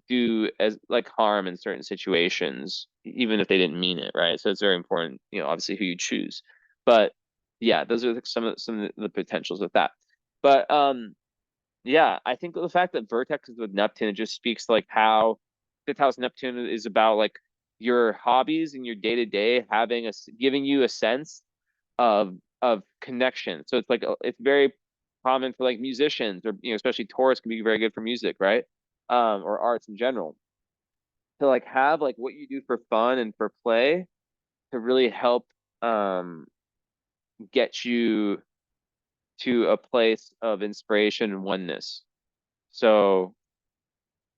do as like harm in certain situations, even if they didn't mean it, right? So it's very important, obviously who you choose. But yeah, those are some of the potentials with that. But yeah, I think the fact that Vertex is with Neptune, it just speaks to like how fifth house Neptune is about like your hobbies and your day to day having giving you a sense of connection. So it's like it's very common for like musicians, or especially Taurus can be very good for music, right? Or arts in general, to like have like what you do for fun and for play to really help um get you to a place of inspiration and oneness. So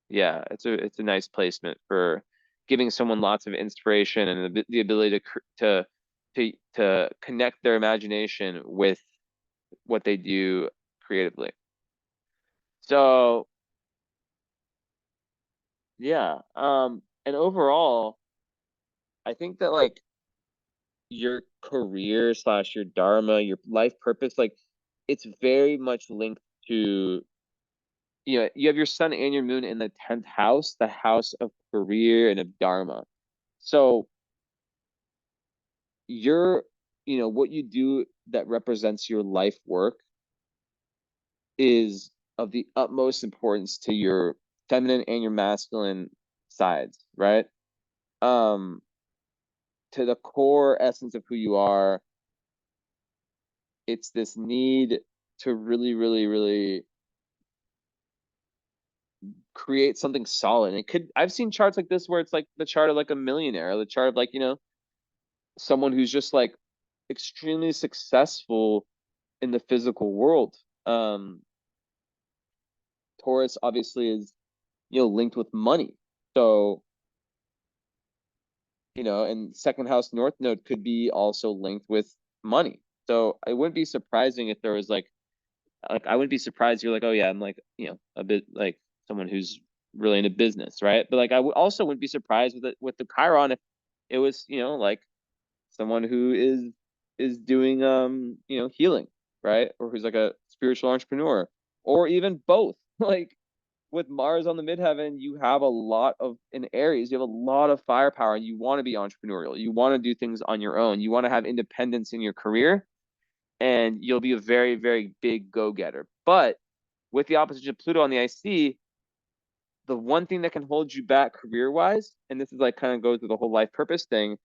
yeah, it's a nice placement for giving someone lots of inspiration and the ability to connect their imagination with what they do creatively. So yeah, and overall, I think that like your career slash your dharma, your life purpose, like it's very much linked to, you have your sun and your moon in the 10th house, the house of career and of dharma. So your, what you do that represents your life work is of the utmost importance to your feminine and your masculine sides, right? Um, to the core essence of who you are, it's this need to really, really, really create something solid. I've seen charts like this where it's like the chart of like a millionaire, or the chart of like, someone who's just like extremely successful in the physical world. Um, Taurus obviously is, linked with money. So, and second house North Node could be also linked with money. So it wouldn't be surprising if there was like I wouldn't be surprised you're like, oh yeah, I'm like, a bit like someone who's really into business, right? But like also wouldn't be surprised with the Chiron if it was, like someone who is doing healing, right? Or who's like a spiritual entrepreneur, or even both. Like with Mars on the midheaven, you have a lot of in Aries, you have a lot of firepower, and you want to be entrepreneurial. You want to do things on your own. You want to have independence in your career, and you'll be a very, very big go-getter. But with the opposition of Pluto on the IC, the one thing that can hold you back career-wise, and this is like kind of goes with the whole life purpose thing,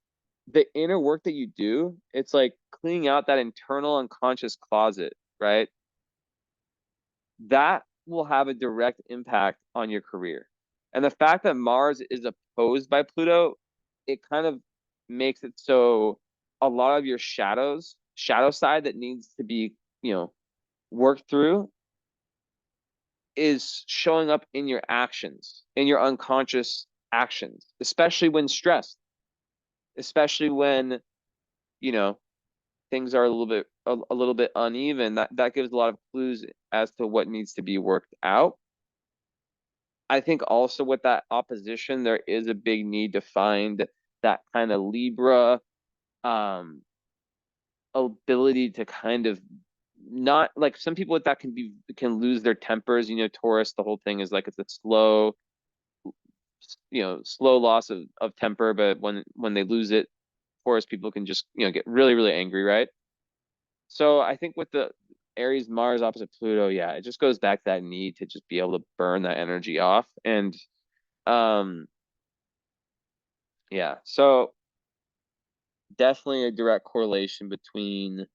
the inner work that you do, it's like cleaning out that internal unconscious closet, right? That will have a direct impact on your career. And the fact that Mars is opposed by Pluto, it kind of makes it so a lot of your shadow side that needs to be, worked through is showing up in your actions, in your unconscious actions, especially when stressed, especially when, you know, things are a little bit uneven. That gives a lot of clues as to what needs to be worked out. I think also with that opposition, there is a big need to find that kind of Libra um ability to kind of not like some people with that can lose their tempers. Taurus, the whole thing is like it's a slow loss of temper, but when they lose it, Taurus people can just, get really, really angry, right? So I think with the Aries Mars opposite Pluto, yeah, it just goes back to that need to just be able to burn that energy off. And um yeah, so definitely a direct correlation between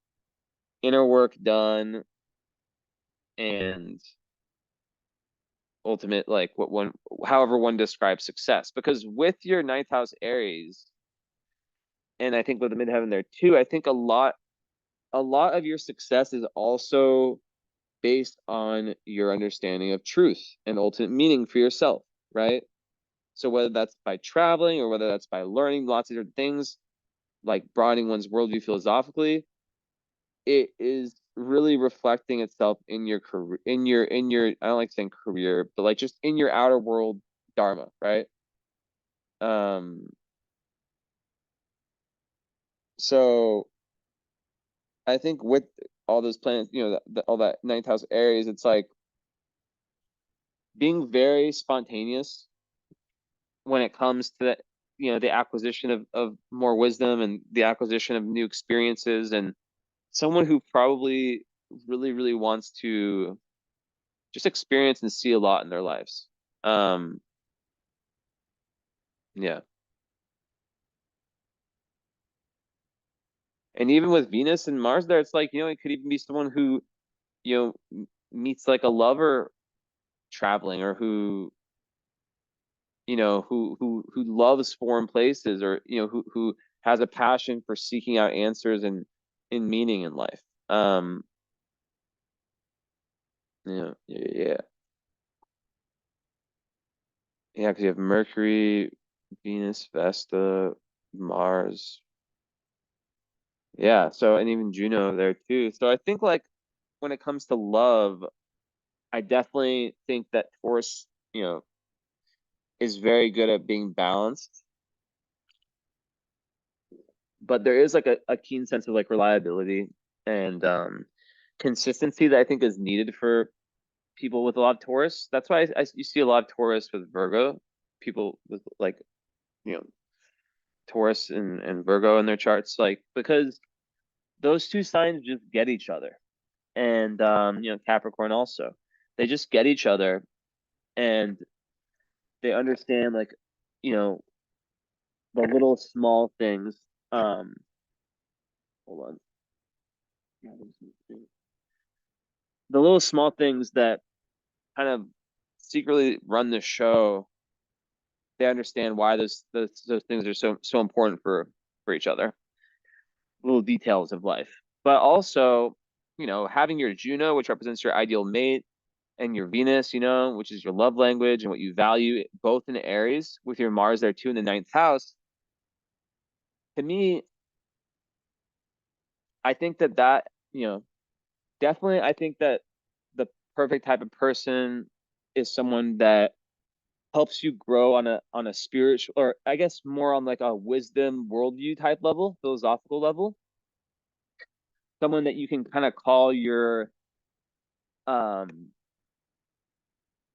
inner work done and ultimate, like what one however one describes success. Because with your ninth house Aries, and I think with the midheaven there too, I think a lot of your success is also based on your understanding of truth and ultimate meaning for yourself, right? So whether that's by traveling or whether that's by learning lots of different things, like broadening one's worldview philosophically, it is really reflecting itself in your career, in your I don't like saying career, but like just in your outer world dharma, right? Um, so I think with all those planets, all that ninth house Aries, it's like being very spontaneous when it comes to that, the acquisition of more wisdom and the acquisition of new experiences, and someone who probably really, really wants to just experience and see a lot in their lives. Um, yeah. And even with Venus and Mars there, it's like, it could even be someone who, meets like a lover traveling, or who, who loves foreign places, or, who has a passion for seeking out answers and in meaning in life. Yeah, yeah, yeah. Yeah, because you have Mercury, Venus, Vesta, Mars. Yeah, so and even Juno there too. So I think like when it comes to love, I definitely think that Taurus, is very good at being balanced, but there is like a keen sense of like reliability and consistency that I think is needed for people with a lot of Taurus. That's why you see a lot of Taurus with Virgo, people with like, you know, Taurus and Virgo in their charts, like because those two signs just get each other. And Capricorn also. They just get each other, and they understand like, you know, the little small things. Um Hold on. The little small things that kind of secretly run the show, they understand why those things are so important for each other. Little details of life. But also, having your Juno, which represents your ideal mate, and your Venus, which is your love language and what you value, both in Aries, with your Mars there too in the ninth house. To me, I think that, definitely, I think that the perfect type of person is someone that helps you grow on a spiritual, or I guess more on like a wisdom worldview type level, philosophical level. Someone that you can kind of call um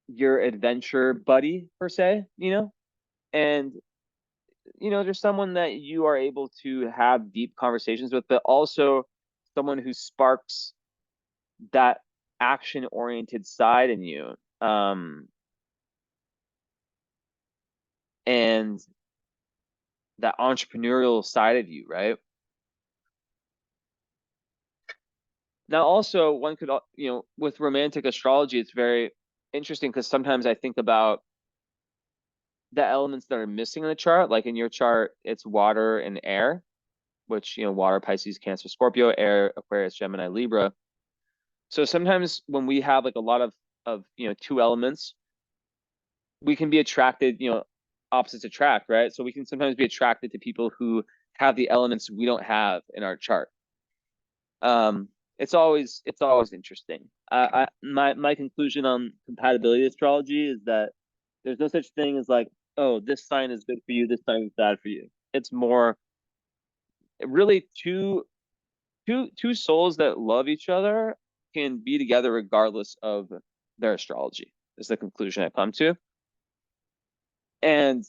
your adventure buddy per se, and there's someone that you are able to have deep conversations with, but also someone who sparks that action oriented side in you. And that entrepreneurial side of you, right? Now, also, one could, with romantic astrology, it's very interesting because sometimes I think about the elements that are missing in the chart, like in your chart, it's water and air, which, water, Pisces, Cancer, Scorpio, air, Aquarius, Gemini, Libra. So sometimes when we have like a lot of two elements, we can be attracted, opposites attract, right? So we can sometimes be attracted to people who have the elements we don't have in our chart. It's always interesting. My conclusion on compatibility astrology is that there's no such thing as like, oh, this sign is good for you, this sign is bad for you. It's more really two souls that love each other can be together regardless of their astrology, is the conclusion I've come to. And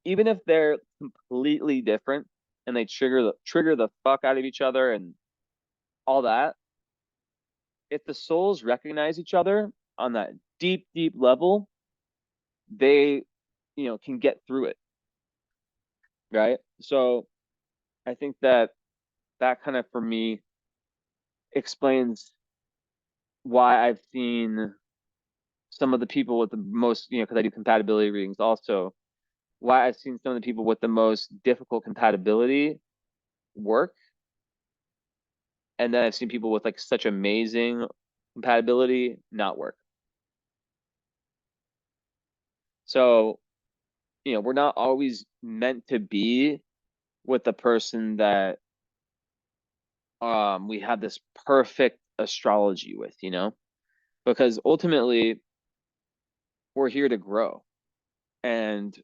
even if they're completely different and they trigger the fuck out of each other and all that, if the souls recognize each other on that deep, deep level, they, can get through it, right? So I think that kind of for me explains why I've seen some of the people with the most, because I do compatibility readings also, why I've seen some of the people with the most difficult compatibility work. And then I've seen people with like such amazing compatibility not work. So, we're not always meant to be with the person that we have this perfect astrology with, because ultimately we're here to grow. And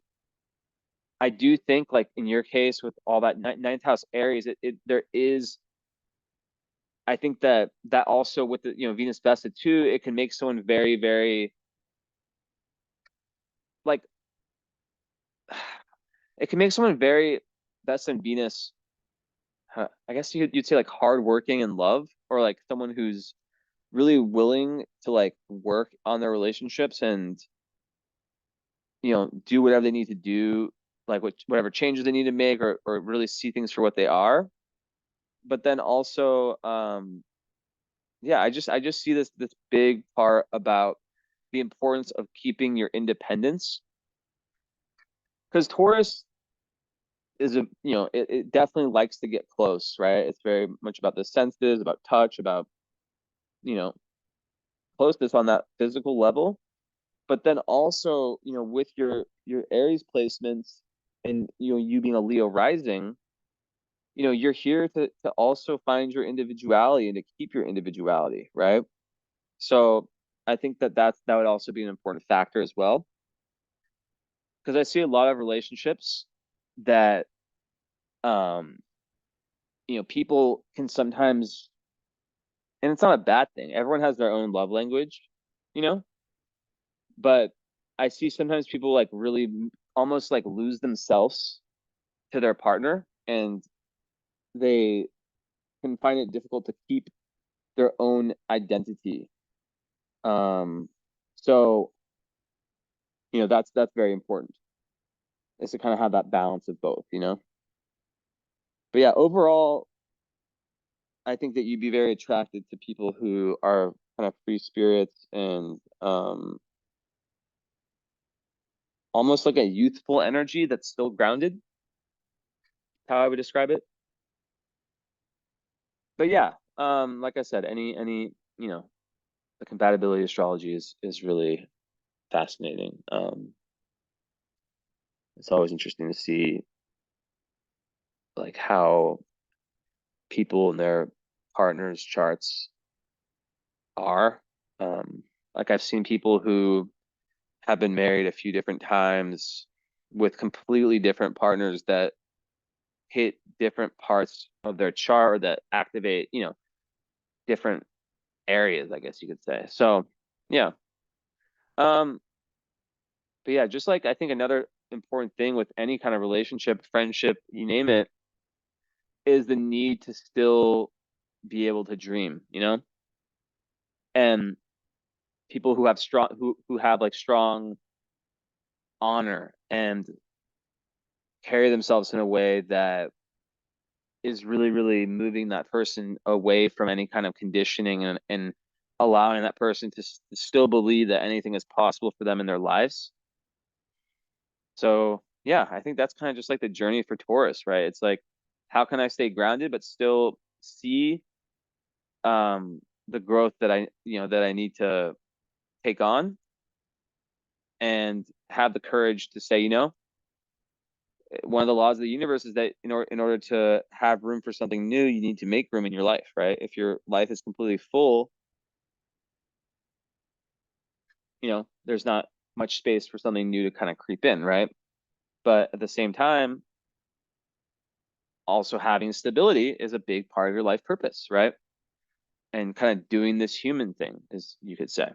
I do think, like in your case with all that ninth house Aries, there is, I think that also with the, Venus vested too, it can make someone very, very like, it can make someone very vested in Venus. I guess you'd say like hardworking in love, or like someone who's really willing to like work on their relationships and do whatever they need to do, like whatever changes they need to make, or really see things for what they are. But then also, yeah, I just see this big part about the importance of keeping your independence, because Taurus is it definitely likes to get close, right? It's very much about the senses, about touch, about you know closeness on that physical level. But then also, with your Aries placements and you being a Leo rising, you're here to also find your individuality and to keep your individuality, right? So I think that would also be an important factor as well, because I see a lot of relationships that um people can sometimes, and it's not a bad thing. Everyone has their own love language, you know, but I see sometimes people like really almost like lose themselves to their partner, and they can find it difficult to keep their own identity. Um, so that's very important, is to kind of have that balance of both. But yeah, overall, I think that you'd be very attracted to people who are kind of free spirits and almost like a youthful energy that's still grounded, how I would describe it. But yeah, like I said, any the compatibility astrology is really fascinating. It's always interesting to see like how people and their partners' charts are. Um, like I've seen people who have been married a few different times with completely different partners that hit different parts of their chart, or that activate, different areas, I guess you could say. So yeah. Um, but yeah, just like I think another important thing with any kind of relationship, friendship, you name it, is the need to still be able to dream. And people who have who have like strong honor and carry themselves in a way that is really, really moving that person away from any kind of conditioning, and allowing that person to still believe that anything is possible for them in their lives. So yeah, I think that's kind of just like the journey for tourists, right? It's like, how can I stay grounded but still see the growth that that I need to take on, and have the courage to say, one of the laws of the universe is that in order to have room for something new, you need to make room in your life, right? If your life is completely full, there's not much space for something new to kind of creep in, right? But at the same time, also having stability is a big part of your life purpose, right? And kind of doing this human thing, as you could say.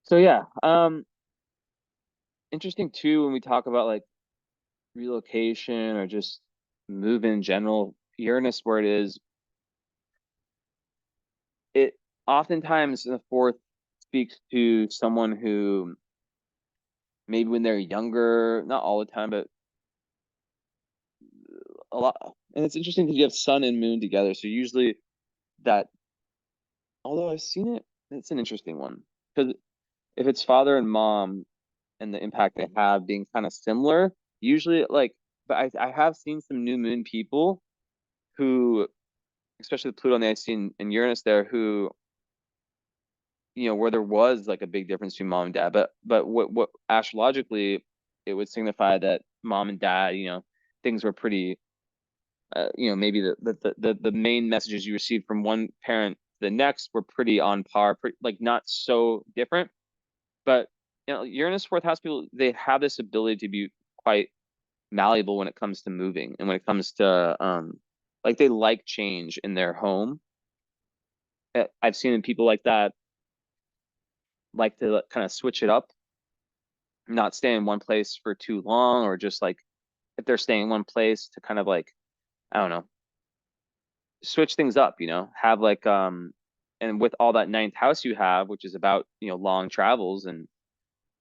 So yeah, interesting too when we talk about like relocation or just move in general. Uranus, where it is, it oftentimes the fourth speaks to someone who maybe when they're younger, not all the time, but a lot. And it's interesting because you have sun and moon together. So usually that, although I've seen it, it's an interesting one because if it's father and mom and the impact they have being kind of similar, usually like, but I have seen some new moon people who, especially with Pluto and the I see in Uranus there, who, where there was like a big difference between mom and dad, but what astrologically it would signify that mom and dad, things were pretty, maybe the main messages you received from one parent to the next were pretty on par, pretty, like not so different. But Uranus fourth house people, they have this ability to be quite malleable when it comes to moving and when it comes to like they like change in their home. I've seen people like that like to kind of switch it up, not stay in one place for too long, or just like if they're staying in one place to kind of like, I don't know, switch things up, have like and with all that ninth house you have, which is about, long travels and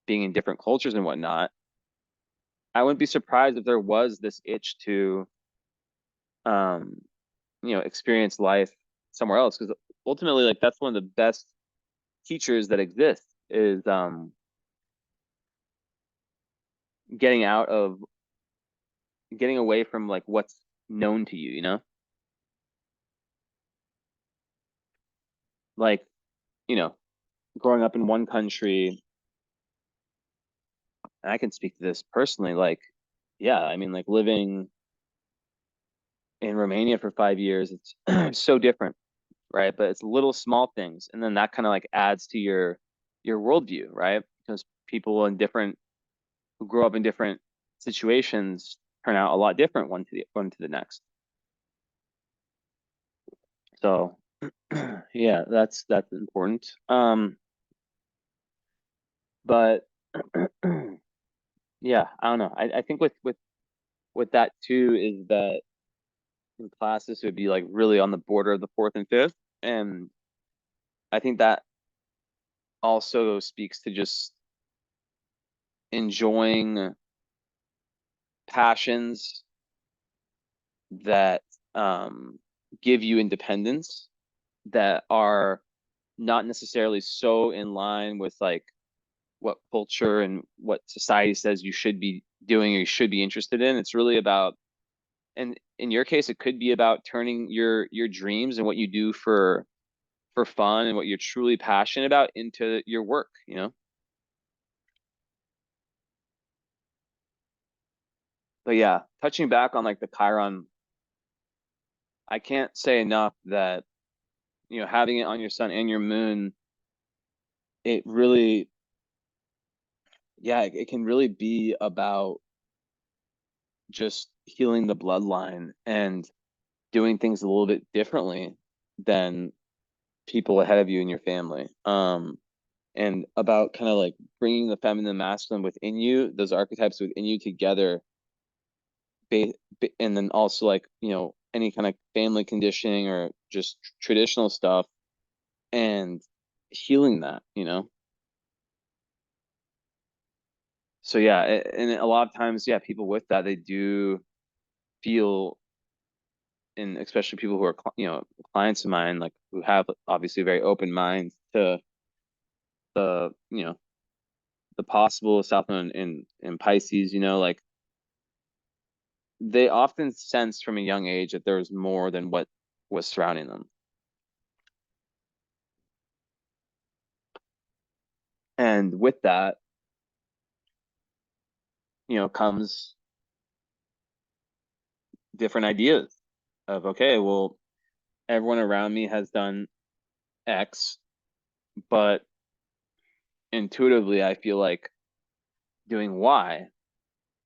being in different cultures and whatnot, I wouldn't be surprised if there was this itch to um, experience life somewhere else, because ultimately like that's one of the best teachers that exist is getting out of getting away from like what's known to you, like, you know, growing up in one country, and I can speak to this personally, like, yeah, I mean, like living in Romania for 5 years, it's so different, right? But it's little small things, and then that kind of like adds to your worldview, right? Because people in different who grow up in different situations turn out a lot different one to the next. So yeah, that's important. But yeah, I don't know. I think with that too is that in classes it would be like really on the border of the fourth and fifth. And I think that also speaks to just enjoying passions that give you independence, that are not necessarily so in line with like what culture and what society says you should be doing or you should be interested in. It's really about, and in your case, it could be about turning your dreams and what you do for fun and what you're truly passionate about into your work. But yeah, touching back on like the Chiron, I can't say enough that having it on your sun and your moon, it really, yeah, it can really be about just healing the bloodline and doing things a little bit differently than people ahead of you in your family. And about kind of like bringing the feminine and masculine within you, those archetypes within you together, and then also like, any kind of family conditioning or just traditional stuff, and healing that. So yeah, and a lot of times, yeah, people with that, they do feel, and especially people who are, clients of mine, like who have obviously very open minds to the the possible, South Node in Pisces, like they often sensed from a young age that there was more than what was surrounding them. And with that, comes different ideas of, okay, well, everyone around me has done X, but intuitively I feel like doing Y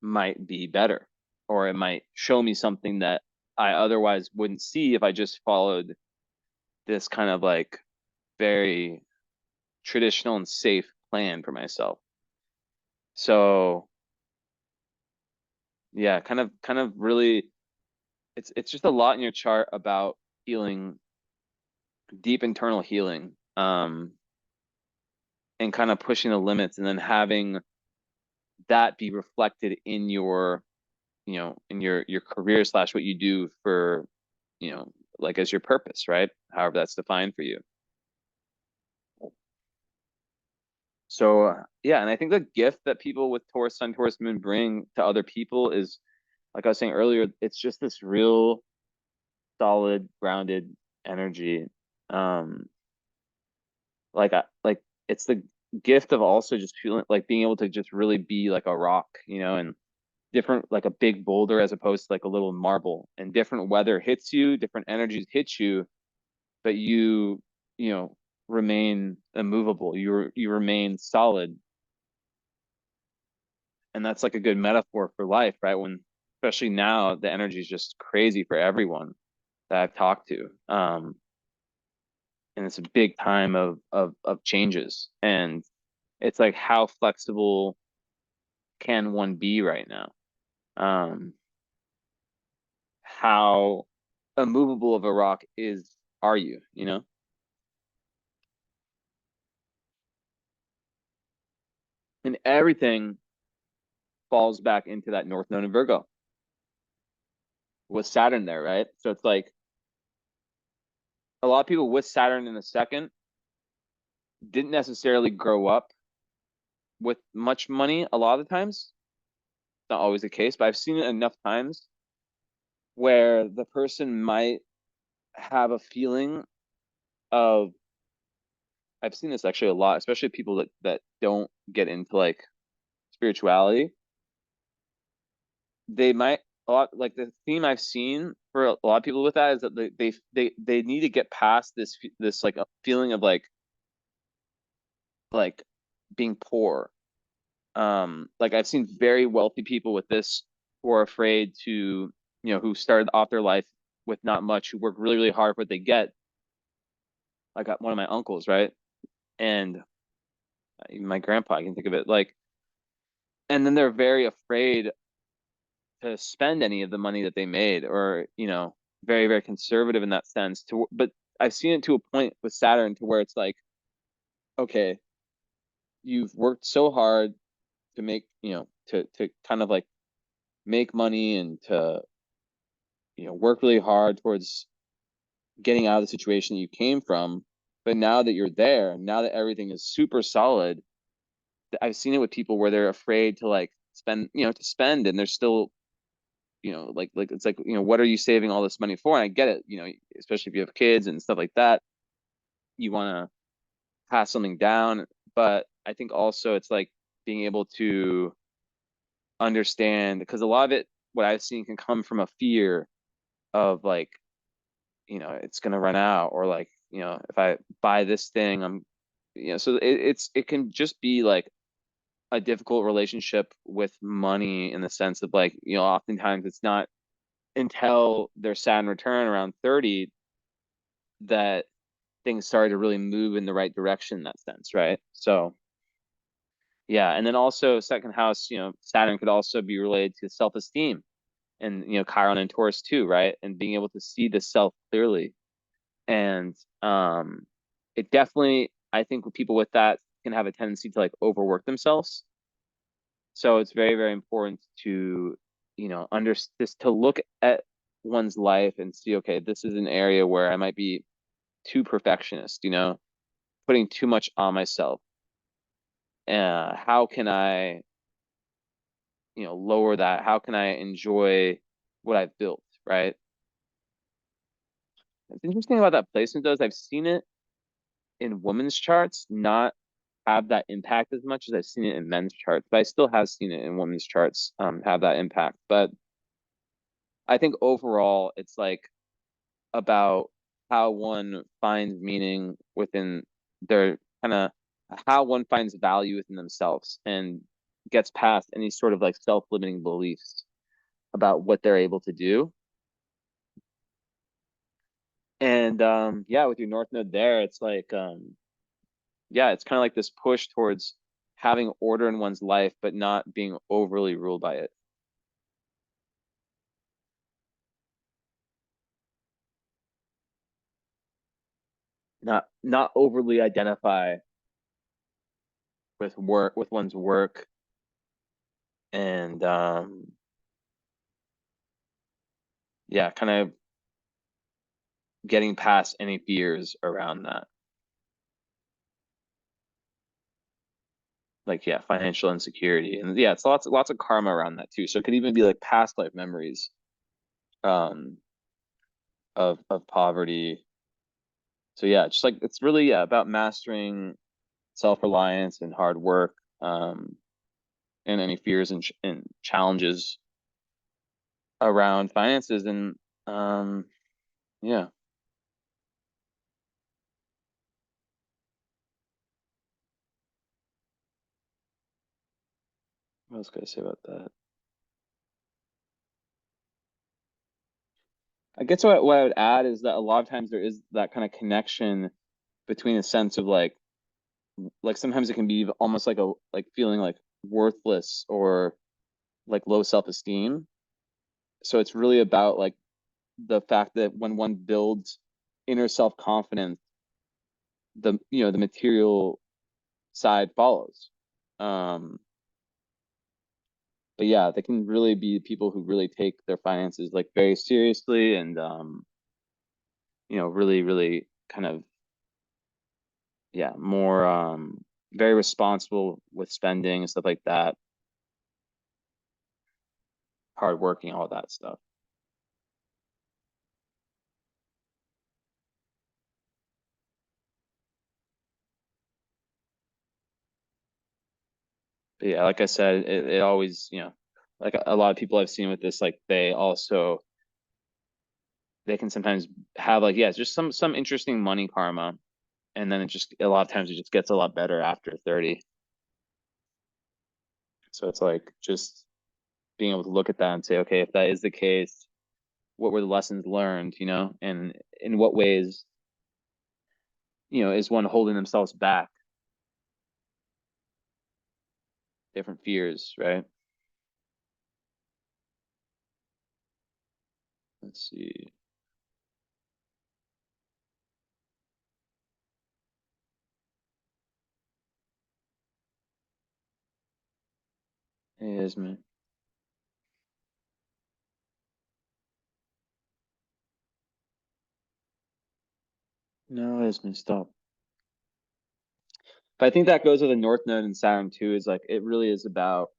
might be better, or it might show me something that I otherwise wouldn't see if I just followed this kind of like very traditional and safe plan for myself. So yeah, kind of really it's just a lot in your chart about healing, deep internal healing, and kind of pushing the limits, and then having that be reflected in your, in your career slash what you do for, like as your purpose, right? However that's defined for you. So yeah, and I think the gift that people with Taurus Sun, Taurus Moon bring to other people is, like I was saying earlier, it's just this real solid, grounded energy. Um, like it's the gift of also just feeling like being able to just really be like a rock, and different, like a big boulder as opposed to like a little marble, and different weather hits you, different energies hit you, but you know, remain immovable. You remain solid. And that's like a good metaphor for life, right? When, especially now, the energy is just crazy for everyone that I've talked to. And it's a big time of changes. And it's like, how flexible can one be right now? Um, how immovable of a rock are you, And everything falls back into that North Node in Virgo with Saturn there, right? So it's like a lot of people with Saturn in the second didn't necessarily grow up with much money a lot of the times. Not always the case, but I've seen it enough times where the person might have a feeling of, I've seen this actually a lot, especially people that don't get into like spirituality. They might, a lot, like the theme I've seen for a lot of people with that is that they need to get past this like a feeling of like being poor. Like I've seen very wealthy people with this who are afraid to, who started off their life with not much, who work really, really hard for what they get. Like one of my uncles, right? And even my grandpa, I can think of it like, and then they're very afraid to spend any of the money that they made, or, very, very conservative in that sense. But I've seen it to a point with Saturn to where it's like, okay, you've worked so hard to make, to kind of like make money, and to, work really hard towards getting out of the situation that you came from. But now that you're there, now that everything is super solid, I've seen it with people where they're afraid to like spend, to spend, and they're still, like it's like, what are you saving all this money for? And I get it, especially if you have kids and stuff like that, you want to pass something down. But I think also it's like being able to understand, because a lot of it, what I've seen, can come from a fear of like, it's gonna run out, or like, if I buy this thing, so it can just be like a difficult relationship with money, in the sense of like, oftentimes it's not until their Saturn return around 30 that things started to really move in the right direction in that sense, right? So yeah, and then also second house, Saturn could also be related to self-esteem, and Chiron and Taurus too, right? And being able to see the self clearly. And it definitely, I think people with that can have a tendency to like overwork themselves. So it's very, very important to, just to look at one's life and see, okay, this is an area where I might be too perfectionist, putting too much on myself. How can I, lower that? How can I enjoy what I've built, right? It's interesting about that placement though, is I've seen it in women's charts not have that impact as much as I've seen it in men's charts, but I still have seen it in women's charts have that impact. But I think overall, it's like about how one finds meaning within their kind of how one finds value within themselves and gets past any sort of like self-limiting beliefs about what they're able to do. And yeah, with your North Node there, it's like yeah, it's kind of like this push towards having order in one's life, but not being overly ruled by it. Not overly identify with work, with one's work, and yeah, kind of getting past any fears around that. Like yeah, financial insecurity, and yeah, it's lots of karma around that too. So it could even be like past life memories um of poverty. So yeah, just like it's really yeah about mastering self-reliance and hard work, and any fears and challenges around finances. And yeah, what else could I say about that? I guess what I would add is that a lot of times there is that kind of connection between a sense of like sometimes it can be almost like a like feeling like worthless or like low self-esteem. So it's really about like the fact that when one builds inner self-confidence, the material side follows. Um, but yeah, they can really be people who really take their finances like very seriously and really, really kind of yeah, more very responsible with spending and stuff like that, hardworking, all that stuff. But yeah, like I said, it always, like a lot of people I've seen with this, like they can sometimes have like, yeah, just some interesting money karma. And then it just a lot of times it just gets a lot better after 30. So it's like just being able to look at that and say, okay, if that is the case, what were the lessons learned, and in what ways, is one holding themselves back, different fears, right? Let's see. Hey, Esme. No, Esme, stop. But I think that goes with the North Node and Saturn too, is like it really is about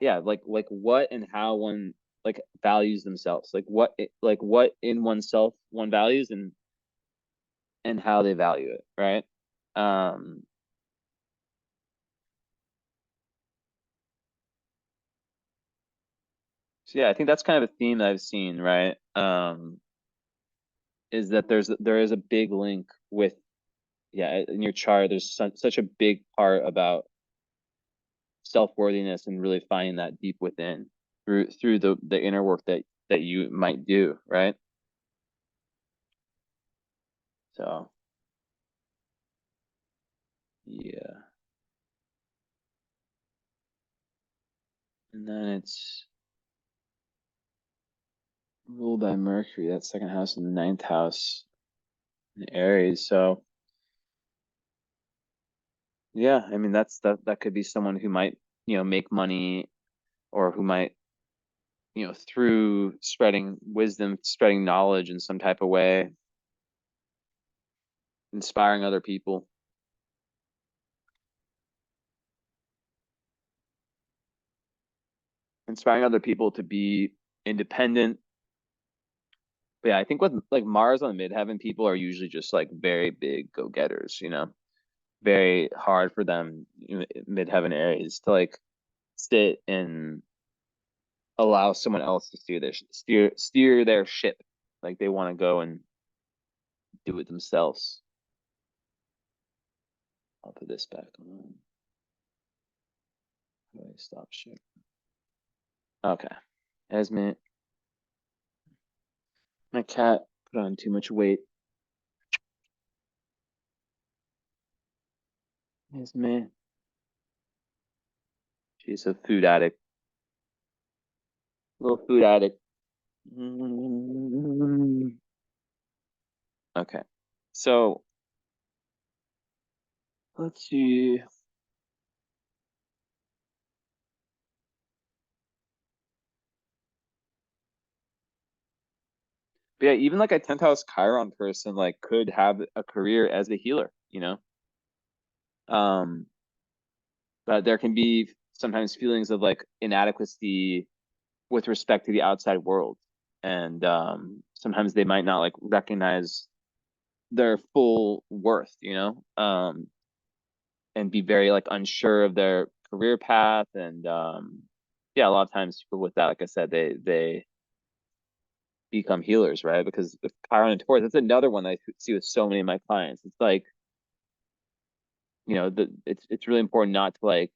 yeah, like what and how one like values themselves, like what in oneself one values and how they value it, right? Um, so yeah, I think that's kind of a theme that I've seen, right? Is that there is a big link with yeah, in your chart, there's such a big part about self-worthiness and really finding that deep within through the inner work that you might do, right? So yeah. And then it's ruled by Mercury, that second house and the ninth house in Aries. So yeah, I mean that could be someone who might, make money or who might, through spreading wisdom, spreading knowledge in some type of way, inspiring other people. inspiring other people to be independent. But yeah, I think with like Mars on the midheaven, people are usually just like very big go-getters, you know, very hard for them, midheaven Aries to like sit and allow someone else to steer their ship. Like they want to go and do it themselves. I'll put this back on. How do I stop share? Okay. Esme, my cat put on too much weight. Esme, she's a food addict, little food addict. Okay. So let's see. But yeah, even like a 10th house Chiron person like could have a career as a healer, you know? Um, but there can be sometimes feelings of like inadequacy with respect to the outside world. And sometimes they might not like recognize their full worth, you know? And be very like unsure of their career path. And yeah, a lot of times people with that, like I said, they become healers, right? Because the Chiron and Taurus, that's another one that I see with so many of my clients. It's like, you know, it's really important not to like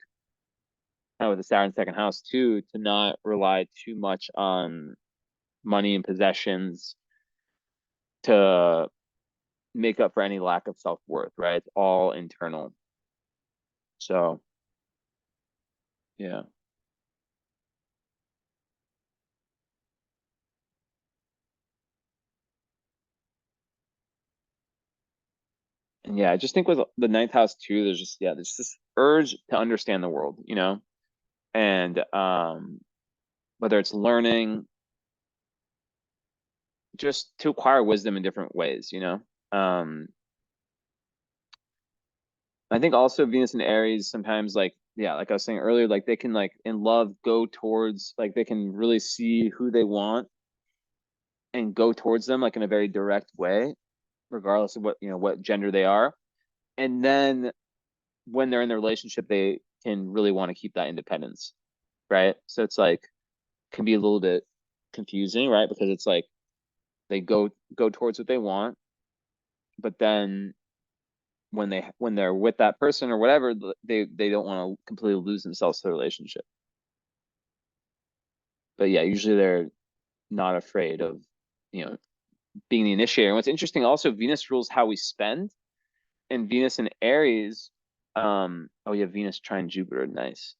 kind of with the Saturn second house too, to not rely too much on money and possessions to make up for any lack of self-worth, right? It's all internal. So yeah. And yeah, I just think with the ninth house too, there's just yeah, there's this urge to understand the world, you know, and whether it's learning, just to acquire wisdom in different ways, you know. I think also Venus and Aries sometimes like yeah, like I was saying earlier, like they can like in love go towards like they can really see who they want and go towards them like in a very direct way, regardless of what you know what gender they are. And then when they're in the relationship, they can really want to keep that independence, right? So it's like can be a little bit confusing, right? Because it's like they go towards what they want, but then when they're with that person or whatever, they don't want to completely lose themselves to the relationship. But yeah, usually they're not afraid of, you know, being the initiator. And what's interesting also, Venus rules how we spend, and Venus in Aries, oh yeah, Venus trine Jupiter, nice.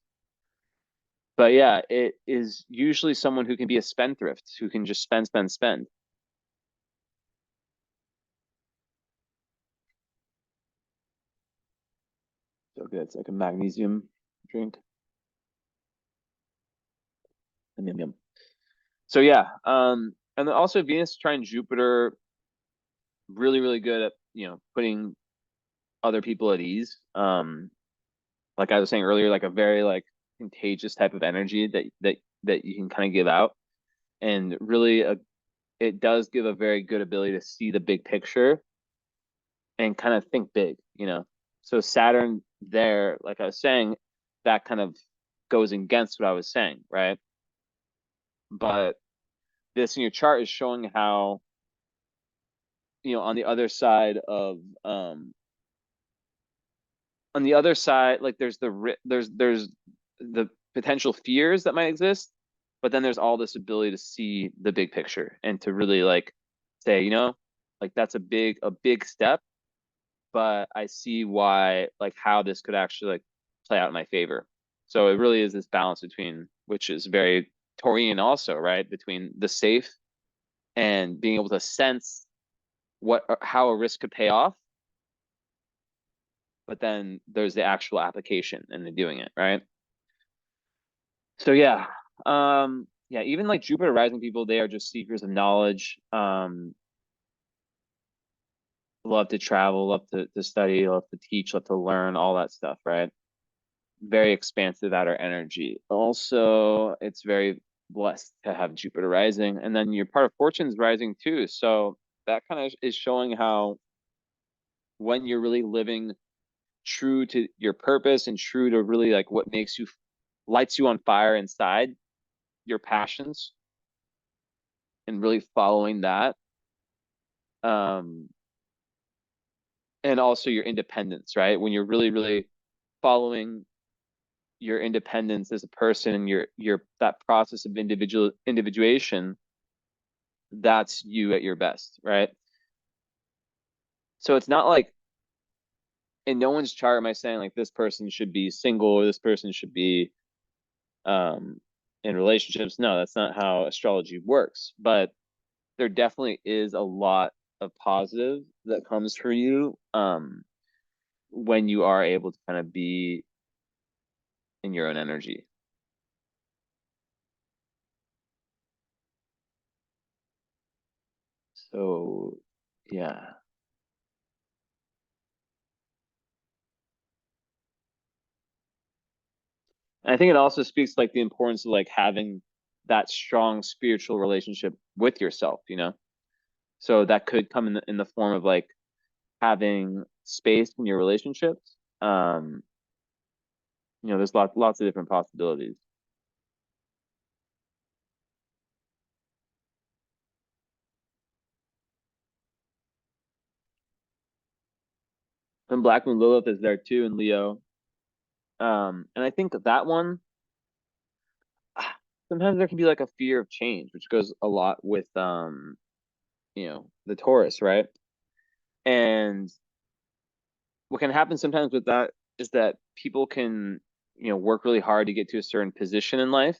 But yeah, it is usually someone who can be a spendthrift, who can just spend, spend, spend. So good. It's like a magnesium drink. Yum, yum, yum. So yeah, and then also Venus trine Jupiter, really, really good at, you know, putting other people at ease. Like I was saying earlier, like a very like contagious type of energy that you can kind of give out, and really it does give a very good ability to see the big picture and kind of think big, you know. So Saturn there, like I was saying, that kind of goes against what I was saying, right? But this in your chart is showing how, you know, um on the other side, like there's the potential fears that might exist, but then there's all this ability to see the big picture and to really like say, you know, like that's a big step, but I see why like how this could actually like play out in my favor. So it really is this balance between which is very Taurian also, right? Between the safe and being able to sense what how a risk could pay off, but then there's the actual application and the doing it, right? So yeah, yeah, even like Jupiter rising people, they are just seekers of knowledge. Love to travel, love to study, love to teach, love to learn, all that stuff, right? very expansive outer energy. Also, it's very blessed to have Jupiter rising, and then your part of fortune's rising too. So that kind of is showing how when you're really living true to your purpose and true to really like what makes you lights you on fire inside, your passions, and really following that. Um, and also your independence, right? When you're really, really following your independence as a person and your that process of individuation, that's you at your best, right? So it's not like in no one's chart am I saying like this person should be single or this person should be um in relationships. No, that's not how astrology works. But there definitely is a lot of positive that comes for you when you are able to kind of be in your own energy. So yeah. And I think it also speaks like the importance of like having that strong spiritual relationship with yourself, you know? So that could come in the form of like having space in your relationships. There's lots of different possibilities. And Black Moon Lilith is there too in Leo. And I think that one sometimes there can be like a fear of change, which goes a lot with the Taurus, right? And what can happen sometimes with that is that people can, work really hard to get to a certain position in life,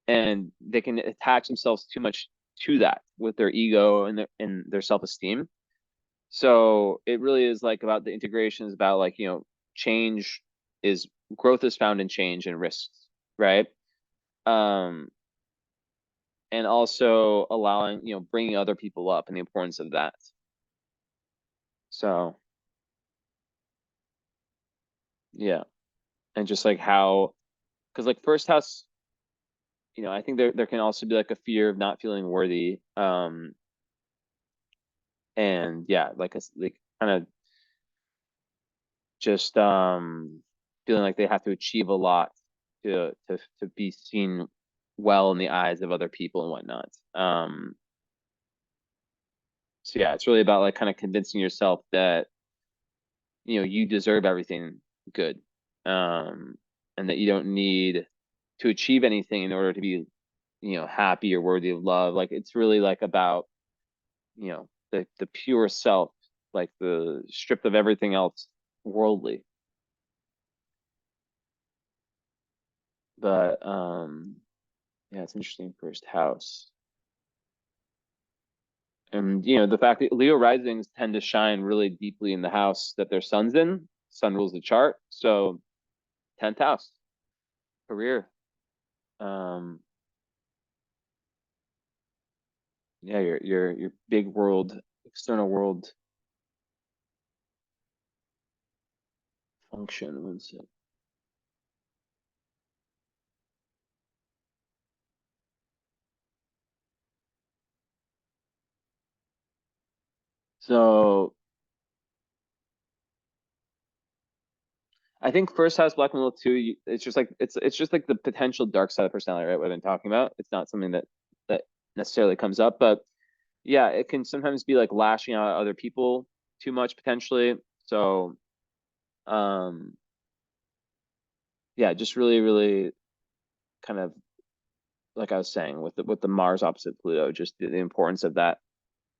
and they can attach themselves too much to that with their ego and their self-esteem. So it really is like about the integration is about like, change is growth is found in change and risks, right? Um, and also allowing, bringing other people up and the importance of that. So yeah, and just like how, because like first house, I think there can also be like a fear of not feeling worthy. And yeah, like kind of just feeling like they have to achieve a lot to be seen well in the eyes of other people and whatnot. So yeah, it's really about like kind of convincing yourself that you deserve everything good, um, and that you don't need to achieve anything in order to be happy or worthy of love. Like it's really like about the pure self, like the stripped of everything else worldly. But yeah, it's interesting first house. And the fact that Leo risings tend to shine really deeply in the house that their sun's in. Sun rules the chart. So 10th house, career. Um, yeah, your big world, external world function. One sec. So I think first house Black Widow two. It's just like it's just like the potential dark side of personality, right? What I've been talking about. It's not something that necessarily comes up, but yeah, it can sometimes be like lashing out at other people too much potentially. So um, yeah, just really, really kind of like I was saying with the Mars opposite Pluto, just the importance of that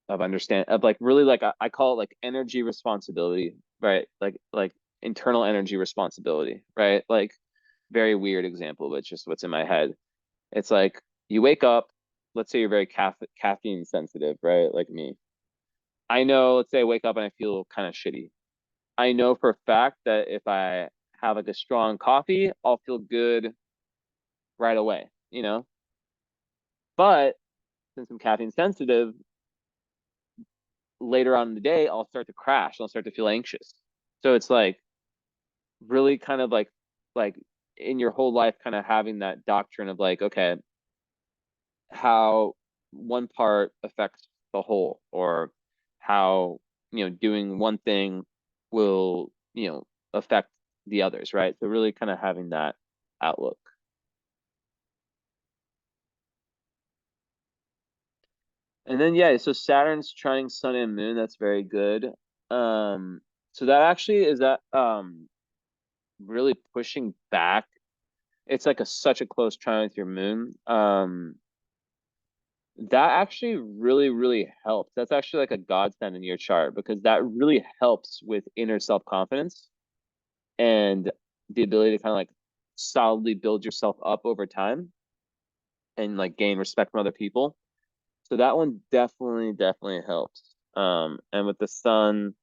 of understand of like really like I call it like energy responsibility, right? Like internal energy responsibility, right? Like very weird example, but it's just what's in my head. It's like you wake up, let's say you're very caffeine sensitive, right? Like me. I know, let's say I wake up and I feel kind of shitty. I know for a fact that if I have like a strong coffee, I'll feel good right away, you know? But since I'm caffeine sensitive, later on in the day, I'll start to crash. I'll start to feel anxious. So it's like really kind of like like in your whole life kind of having that doctrine of like, okay, how one part affects the whole, or how, doing one thing will, affect the others, right? So really kind of having that outlook. And then yeah, so Saturn's trining Sun and Moon, that's very good. Um, so that actually is that really pushing back. It's like such a close trine with your moon. That actually really, really helps. That's actually like a godsend in your chart because that really helps with inner self-confidence and the ability to kind of like solidly build yourself up over time and like gain respect from other people. So that one definitely, definitely helps. And with the sun,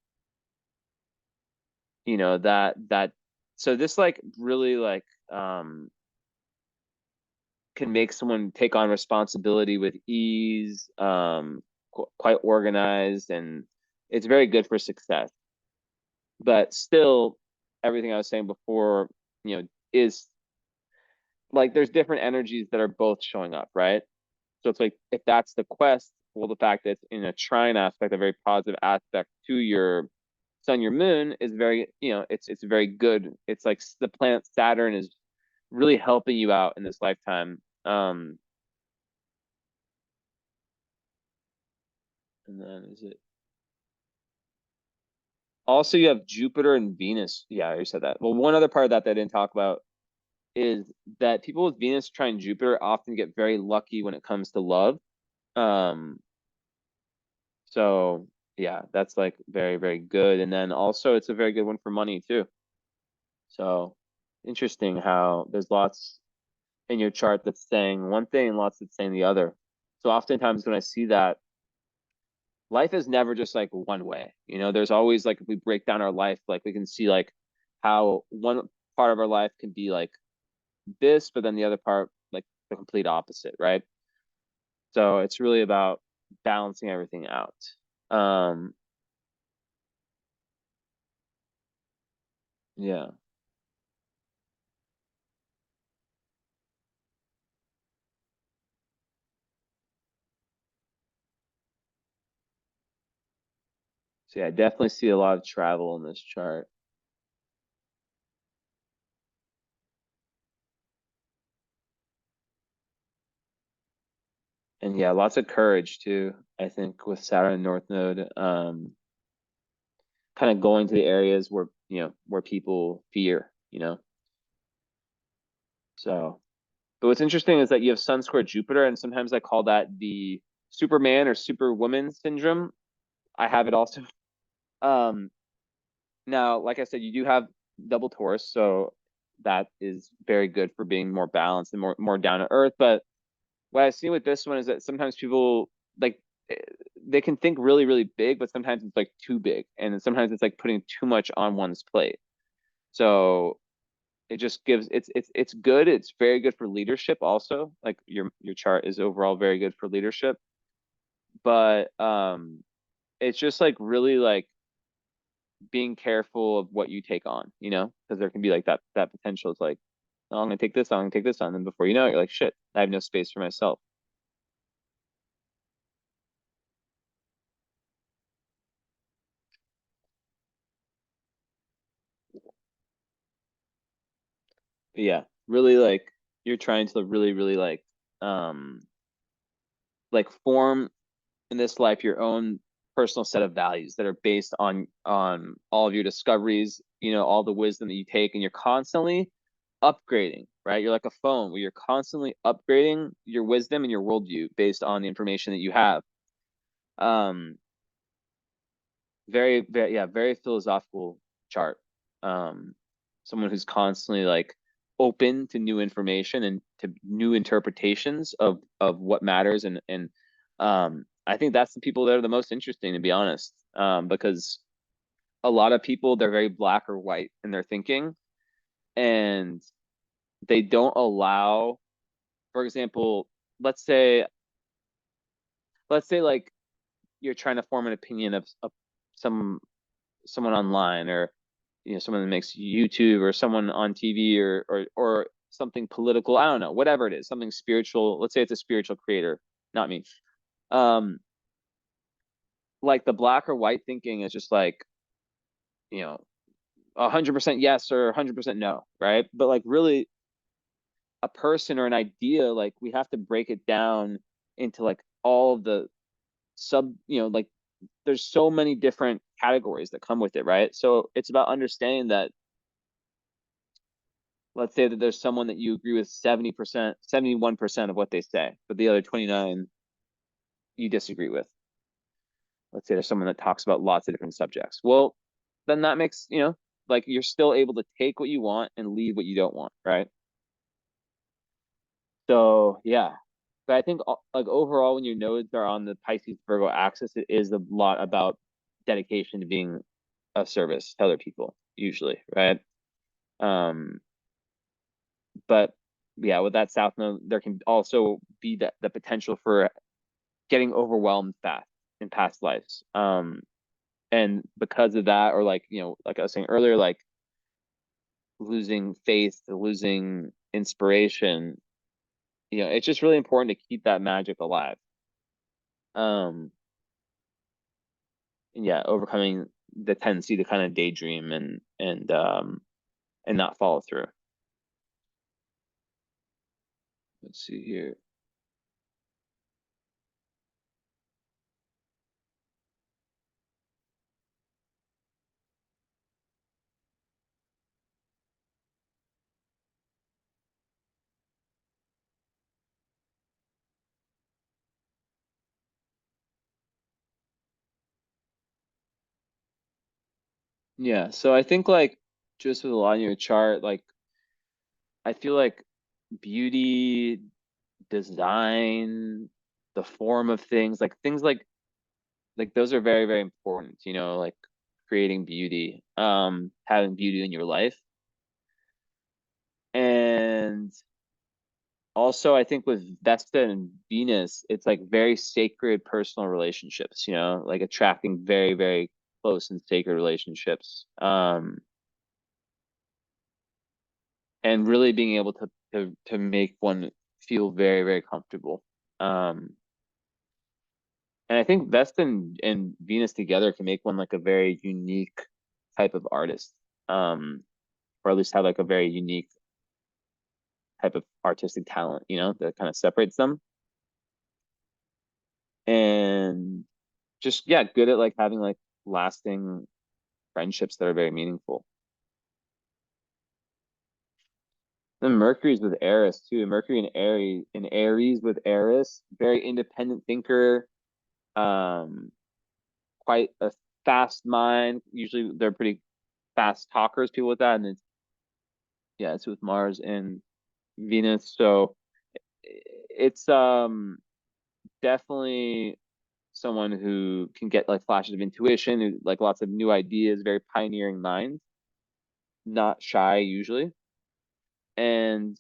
that so this like really like can make someone take on responsibility with ease, quite organized, and it's very good for success. But still, everything I was saying before, is like there's different energies that are both showing up, right? So it's like if that's the quest, well, the fact that it's in a trine aspect, a very positive aspect to your sun, your moon is very, it's very good. It's like the planet Saturn is really helping you out in this lifetime. And then is it also you have Jupiter and Venus? Yeah, I already said that. Well, one other part of that I didn't talk about is that people with Venus trine Jupiter often get very lucky when it comes to love. Um, so yeah, that's like very, very good. And then also it's a very good one for money too. So interesting how there's lots in your chart that's saying one thing and lots that's saying the other. So oftentimes when I see that, life is never just like one way. There's always like if we break down our life, like we can see like how one part of our life can be like this, but then the other part like the complete opposite, right? So it's really about balancing everything out. Um, yeah. So yeah, I definitely see a lot of travel in this chart. And yeah, lots of courage too, I think, with Saturn and North Node. Kind of going to the areas where, where people fear, So, but what's interesting is that you have Sun square Jupiter, and sometimes I call that the Superman or Superwoman syndrome. I have it also. Um, Now, like I said, you do have double Taurus, so that is very good for being more balanced and more down to earth. But what I've seen with this one is that sometimes people like eh, they can think really, really big, but sometimes it's like too big, and then sometimes it's like putting too much on one's plate. So it just gives it's good. It's very good for leadership also. Like your chart is overall very good for leadership, but it's just like really like being careful of what you take on, because there can be like that potential. It's like, oh, I'm gonna take this on, I'm gonna take this on, and before you know it, you're like, shit, I have no space for myself. But yeah, really like you're trying to really, really um like form in this life your own personal set of values that are based on all of your discoveries, all the wisdom that you take, and you're constantly upgrading, right? You're like a phone where you're constantly upgrading your wisdom and your worldview based on the information that you have. Um, very, very, yeah, very philosophical chart. Um, Someone who's constantly like open to new information and to new interpretations of what matters, and I think that's the people that are the most interesting, to be honest, because a lot of people they're very black or white in their thinking, and they don't allow, for example, let's say like you're trying to form an opinion of some someone online, or someone that makes YouTube, or someone on TV, or something political. I don't know, whatever it is, something spiritual. Let's say it's a spiritual creator, not me. Um, like the black or white thinking is just like, you know, 100% yes or 100% no, right? But like really a person or an idea, like we have to break it down into like all of the like there's so many different categories that come with it, right? So it's about understanding that, let's say that there's someone that you agree with 70%, 71% of what they say, but the other 29 you disagree with. Let's say there's someone that talks about lots of different subjects. Well, then that makes, like you're still able to take what you want and leave what you don't want, right? So yeah. But I think like overall, when your nodes are on the Pisces Virgo axis, it is a lot about dedication to being of service to other people, usually, right? Um, but yeah, with that South node, there can also be the potential for getting overwhelmed fast in past lives. And because of that, or like, like I was saying earlier, like losing faith, losing inspiration, it's just really important to keep that magic alive. Um, and yeah, overcoming the tendency to kind of daydream and not follow through. Let's see here. Yeah, so I think like just with a lot in your chart, like I feel like beauty, design, the form of things, like those are very, very important, like creating beauty, having beauty in your life. And also I think with Vesta and Venus, it's like very sacred personal relationships, like attracting very, very close and sacred relationships. And really being able to make one feel very, very comfortable. Um, and I think Vesta and Venus together can make one like a very unique type of artist, or at least have like a very unique type of artistic talent, that kind of separates them. And just yeah, good at like having like lasting friendships that are very meaningful. Then Mercury's with Eris too. Mercury and Aries with Eris, very independent thinker, um, quite a fast mind. Usually they're pretty fast talkers, people with that. And it's with Mars and Venus. So it's definitely someone who can get like flashes of intuition, who like lots of new ideas, very pioneering mind, not shy usually. And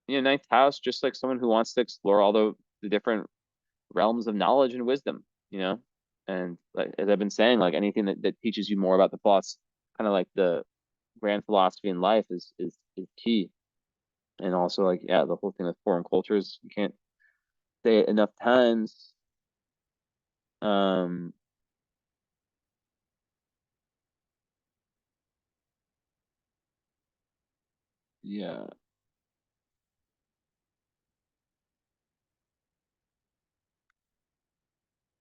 ninth house, just like someone who wants to explore all the different realms of knowledge and wisdom, and like as I've been saying, like anything that teaches you more about the thoughts, kind of like the grand philosophy in life is key. And also like yeah, the whole thing with foreign cultures, you can't say it enough times. Um, yeah,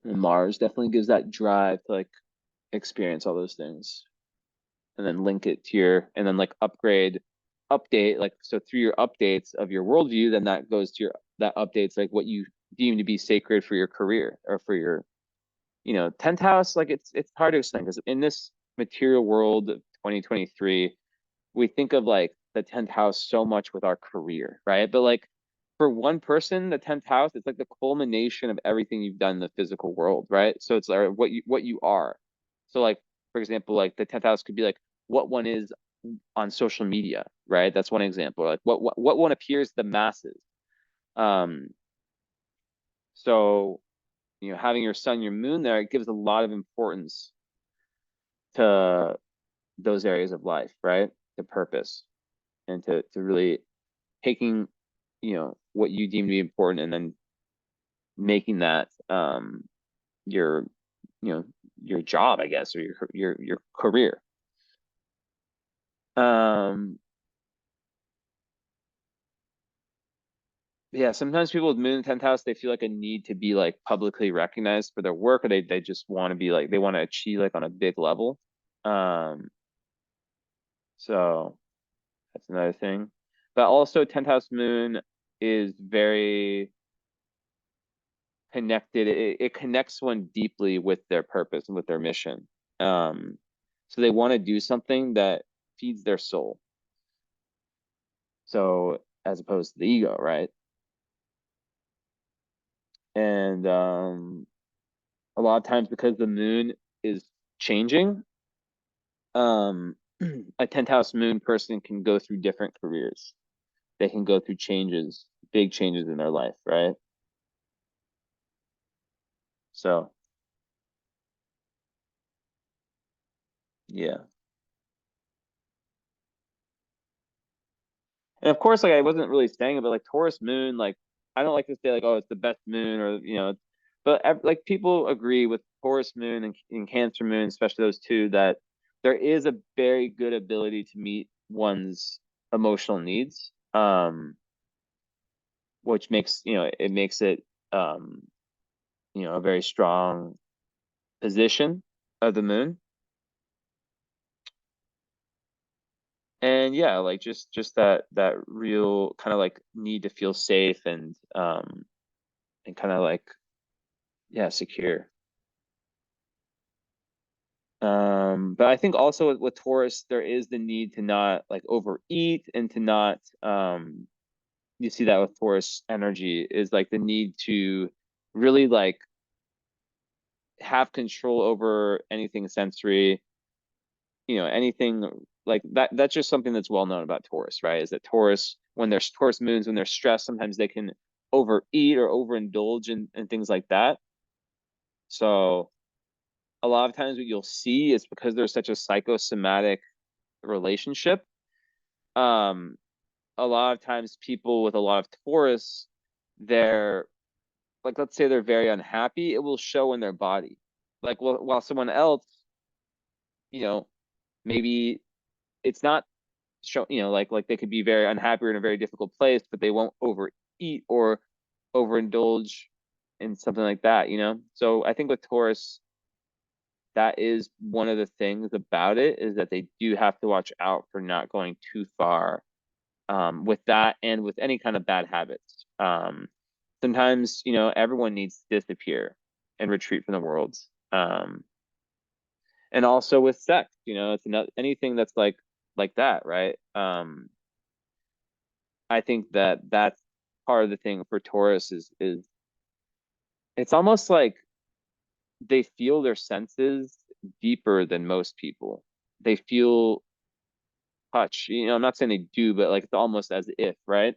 and Mars definitely gives that drive to like experience all those things, and then link it to and then like update, like so through your updates of your worldview, then that goes to that updates like what you deem to be sacred for your career or for your 10th house. Like it's hard to explain because in this material world of 2023, we think of like the 10th house so much with our career, right? But like for one person, the 10th house, it's like the culmination of everything you've done in the physical world, right? So it's like what you are. So like for example, like the 10th house could be like what one is on social media, right? That's one example. Like what one appears to the masses. Um, so having your sun, your moon there, it gives a lot of importance to those areas of life, right? The purpose and to really taking, what you deem to be important and then making that your you know your job, I guess, or your career. Um yeah, sometimes people with moon in 10th house, they feel like a need to be like publicly recognized for their work, or they just want to be like they want to achieve like on a big level. Um so that's another thing. But also 10th house moon is very connected. It connects one deeply with their purpose and with their mission. Um, so they want to do something that feeds their soul. So as opposed to the ego, right? And a lot of times because the moon is changing, a 10th house moon person can go through different careers. They can go through changes, big changes in their life, right? So yeah. And of course, like I wasn't really saying it, but like Taurus moon, like I don't like to say like, oh, it's the best moon or but like people agree with Taurus moon and Cancer moon, especially those two, that there is a very good ability to meet one's emotional needs, which makes it makes it um, a very strong position of the moon. And yeah, like just that real kind of like need to feel safe and kind of like yeah, secure. But I think also with Taurus, there is the need to not like overeat and to not you see that with Taurus energy is like the need to really like have control over anything sensory, anything like that. That's just something that's well known about Taurus, right? Is that Taurus, when there's Taurus moons, when they're stressed, sometimes they can overeat or overindulge in things like that. So a lot of times what you'll see is because there's such a psychosomatic relationship. Um, a lot of times people with a lot of Taurus, they're like, let's say they're very unhappy, it will show in their body. Like, well, while someone else, you know, maybe it's not show, like they could be very unhappy or in a very difficult place, but they won't overeat or overindulge in something like that. So I think with Taurus, that is one of the things about it is that they do have to watch out for not going too far with that and with any kind of bad habits. Sometimes, everyone needs to disappear and retreat from the world. Um, and also with sex, it's not anything that's like that, right? I think that that's part of the thing for Taurus is it's almost like they feel their senses deeper than most people. They feel touch. I'm not saying they do, but like it's almost as if, right?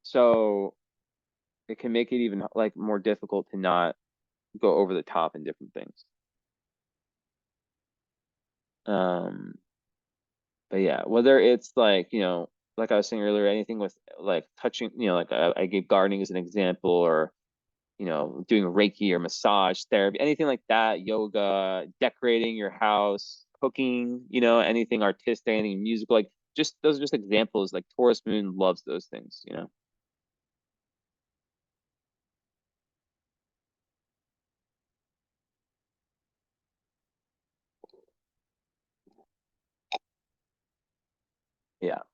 So it can make it even like more difficult to not go over the top in different things. Um, but yeah, whether it's like, like I was saying earlier, anything with like touching, like I gave gardening as an example, or doing Reiki or massage therapy, anything like that, yoga, decorating your house, cooking, anything artistic, anything musical, like just those are just examples. Like Taurus Moon loves those things. Yeah.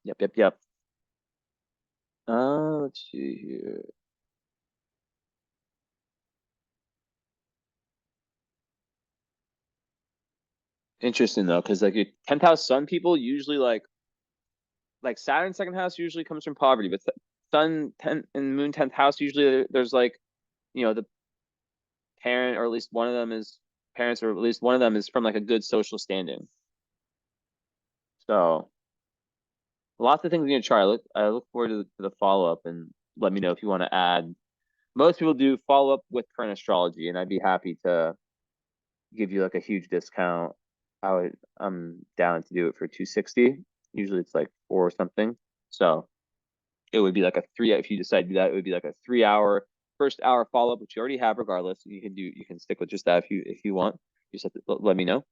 Yep. Yep. Yep. Let's see here. Interesting though, because like your 10th house Sun people usually like Saturn second house usually comes from poverty, but Sun 10 and Moon 10th house usually there's like the parent or at least one of them is parents or at least one of them is from like a good social standing. So lots of things you can try. I look forward to the follow up and let me know if you want to add. Most people do follow up with current astrology, and I'd be happy to give you like a huge discount I'm down to do it for 260. Usually it's like four or something. So it would be like a three, if you decide to do that, it would be like a 3 hour first hour follow-up, which you already have regardless. You can stick with just that if you want. You just have to let me know.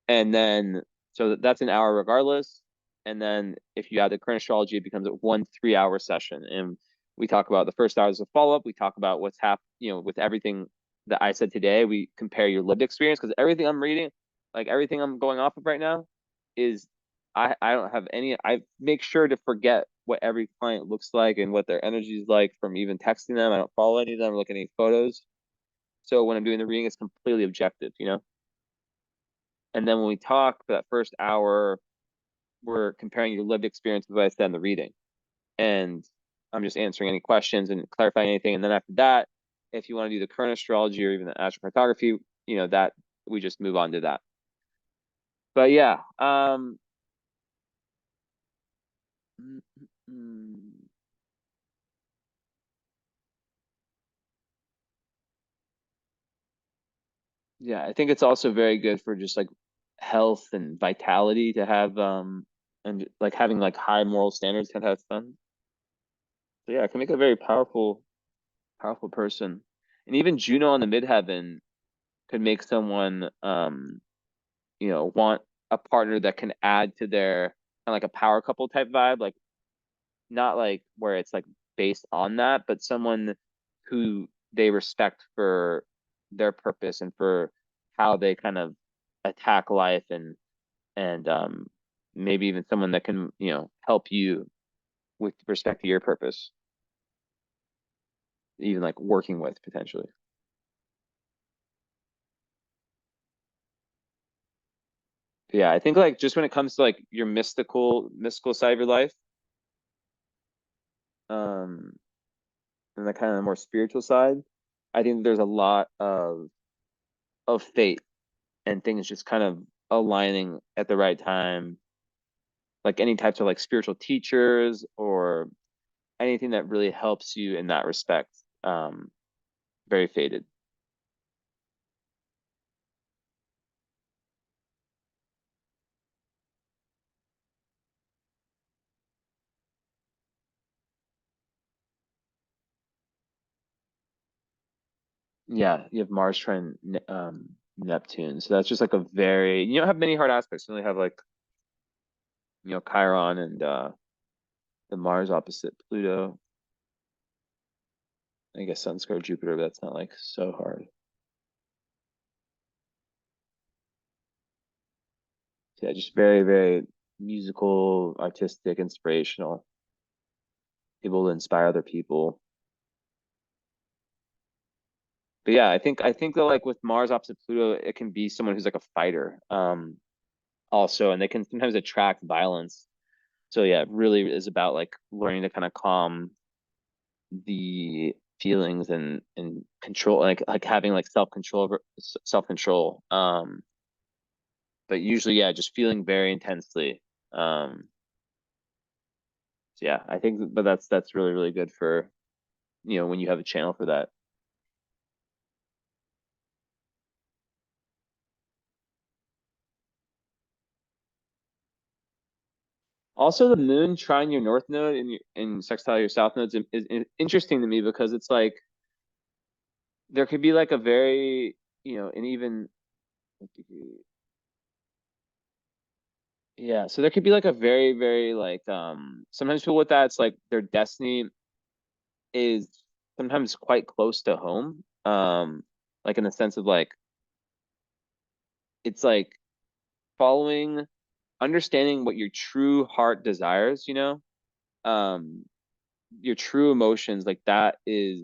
And then so that's an hour regardless. And then if you add the current astrology, it becomes a 1 3 hour session. And we talk about the first hours of follow-up. We talk about what's happened, with everything that I said today. We compare your lived experience because everything I'm reading, like everything I'm going off of right now, is I don't have any. I make sure to forget what every client looks like and what their energy is like from even texting them. I don't follow any of them or look at any photos. So when I'm doing the reading, it's completely objective. And then when we talk for that first hour, we're comparing your lived experience with what I said in the reading. And I'm just answering any questions and clarifying anything. And then after that, if you want to do the current astrology or even the astrocartography, that we just move on to that. But yeah, mm, mm, yeah, I think it's also very good for just like health and vitality to have and like having like high moral standards can have fun. So yeah, it can make a very powerful person. And even Juno on the midheaven could make someone want a partner that can add to their kind of like a power couple type vibe, like not like where it's like based on that, but someone who they respect for their purpose and for how they kind of attack life and maybe even someone that can, help you with respect to your purpose, even like working with potentially. Yeah, I think like just when it comes to like your mystical side of your life, um, and the kind of more spiritual side, I think there's a lot of fate and things just kind of aligning at the right time, like any types of like spiritual teachers or anything that really helps you in that respect. Very fated. Yeah, you have Mars trine Neptune, so that's just like a very you don't have many hard aspects. You only have like Chiron and the Mars opposite Pluto. I guess Sun square Jupiter, but that's not like so hard. So yeah, just very, very musical, artistic, inspirational, able to inspire other people. But yeah, I think that like with Mars opposite Pluto, it can be someone who's like a fighter, also, and they can sometimes attract violence. So yeah, it really is about like learning to kind of calm the feelings and control, like having like self control. But usually, yeah, just feeling very intensely. So yeah, I think, but that's really really good for when you have a channel for that. Also, the moon trine your north node and sextile your south nodes is interesting to me because it's like there could be like a very and even yeah, so there could be like a very very like sometimes people with that it's like their destiny is sometimes quite close to home, like in the sense of like it's like following understanding what your true heart desires, um your true emotions, like that is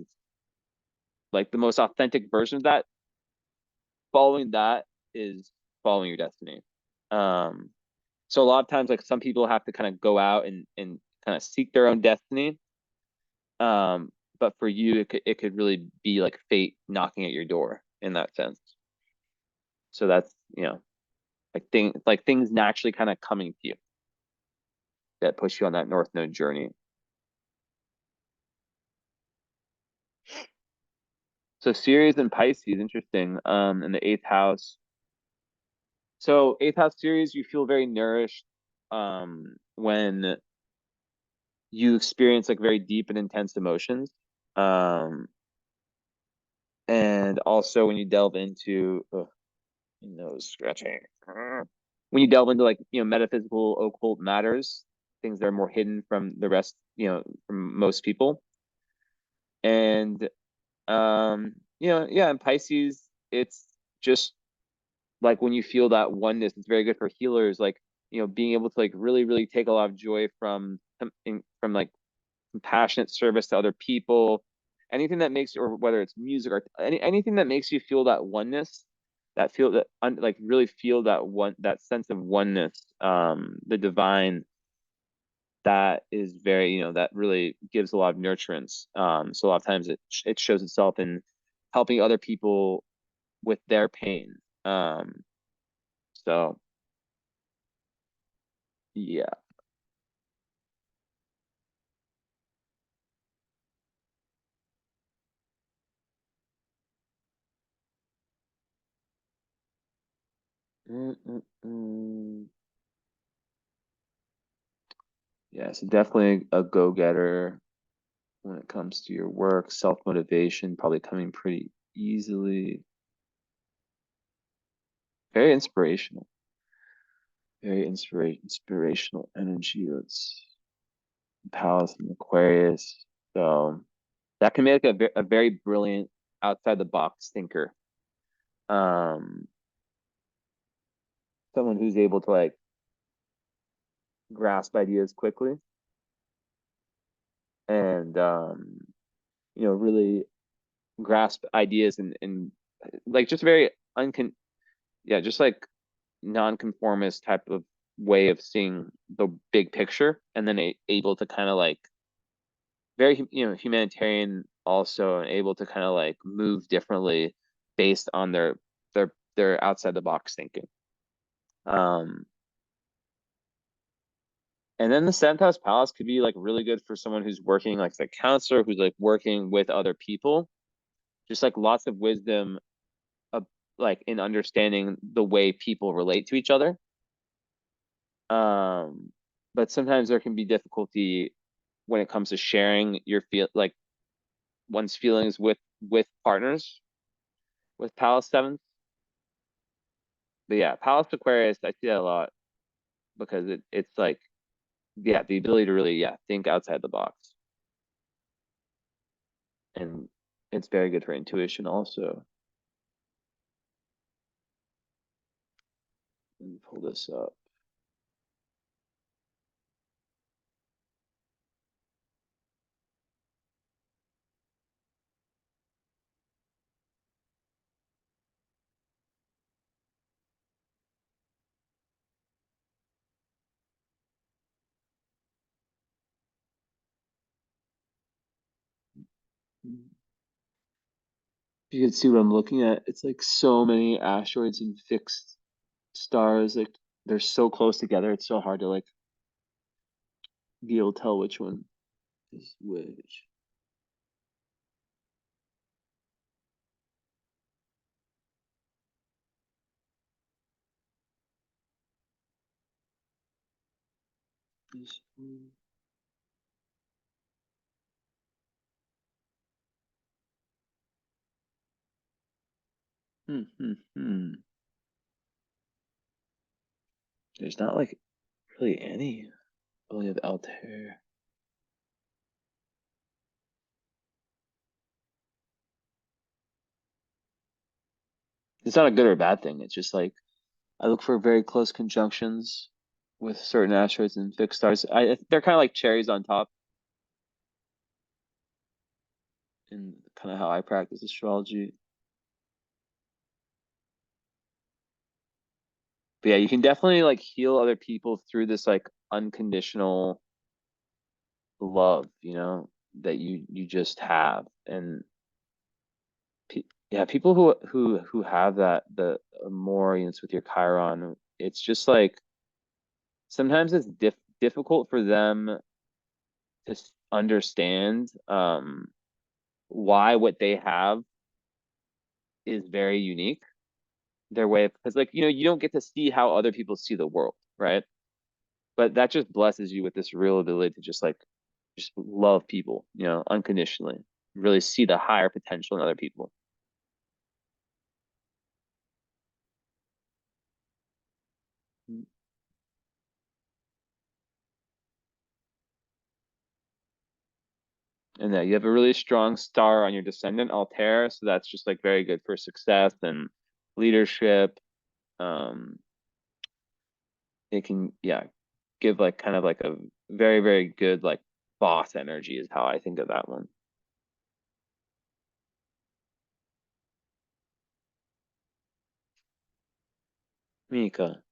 like the most authentic version of that. Following that is following your destiny. um so a lot of times like some people have to kind of go out and kind of seek their own destiny, um but for you it could really be like fate knocking at your door in that sense. So that's like things naturally kind of coming to you that push you on that north node journey. So Ceres and Pisces, interesting. In the eighth house. So eighth house series, you feel very nourished when you experience like very deep and intense emotions. Um, and also when you delve into nose scratching. When you delve into like, metaphysical occult matters, things that are more hidden from the rest, from most people. And yeah, in Pisces, it's just like when you feel that oneness, it's very good for healers, like, being able to like really, really take a lot of joy from like compassionate service to other people, anything that makes, or whether it's music or anything that makes you feel that oneness, that feel that like really feel that sense of oneness, the divine, that is very, that really gives a lot of nurturance. So a lot of times it shows itself in helping other people with their pain. So yeah. Mm-mm-mm. Yeah, so definitely a go-getter when it comes to your work, self-motivation probably coming pretty easily. Very inspirational. Very inspirational energy. That's Palace and Aquarius. So that can make a very brilliant outside the box thinker. Um, Someone who's able to like grasp ideas quickly and really grasp ideas and like just very uncon yeah, just like nonconformist type of way of seeing the big picture, and then able to kind of like very humanitarian also, and able to kind of like move differently based on their outside the box thinking. Um, and then the seventh house palace could be like really good for someone who's working like a counselor, who's like working with other people, just like lots of wisdom of like in understanding the way people relate to each other. Um, but sometimes there can be difficulty when it comes to sharing your feel like one's feelings with partners with Palace Seventh. But yeah, Palace Aquarius, I see that a lot because it's like, yeah, the ability to really, yeah, think outside the box. And it's very good for intuition also. Let me pull this up. You can see what I'm looking at. It's like so many asteroids and fixed stars. Like they're so close together. It's so hard to like be able to tell which one is which. Hmm, hmm, hmm. There's not like really any really of Altair. It's not a good or bad thing. It's just like I look for very close conjunctions with certain asteroids and fixed stars. They're kind of like cherries on top in kind of how I practice astrology. But yeah, you can definitely like heal other people through this like unconditional love, that you just have. And yeah, people who have that, the more units with your Chiron, it's just like sometimes it's difficult for them to understand why what they have is very unique. their way of, because like you don't get to see how other people see the world, right? But that just blesses you with this real ability to just love people, unconditionally, really see the higher potential in other people. And that you have a really strong star on your descendant Altair, so that's just like very good for success and leadership. Um, it can, yeah, give like kind of like a very, very good like boss energy is how I think of that one. Mika.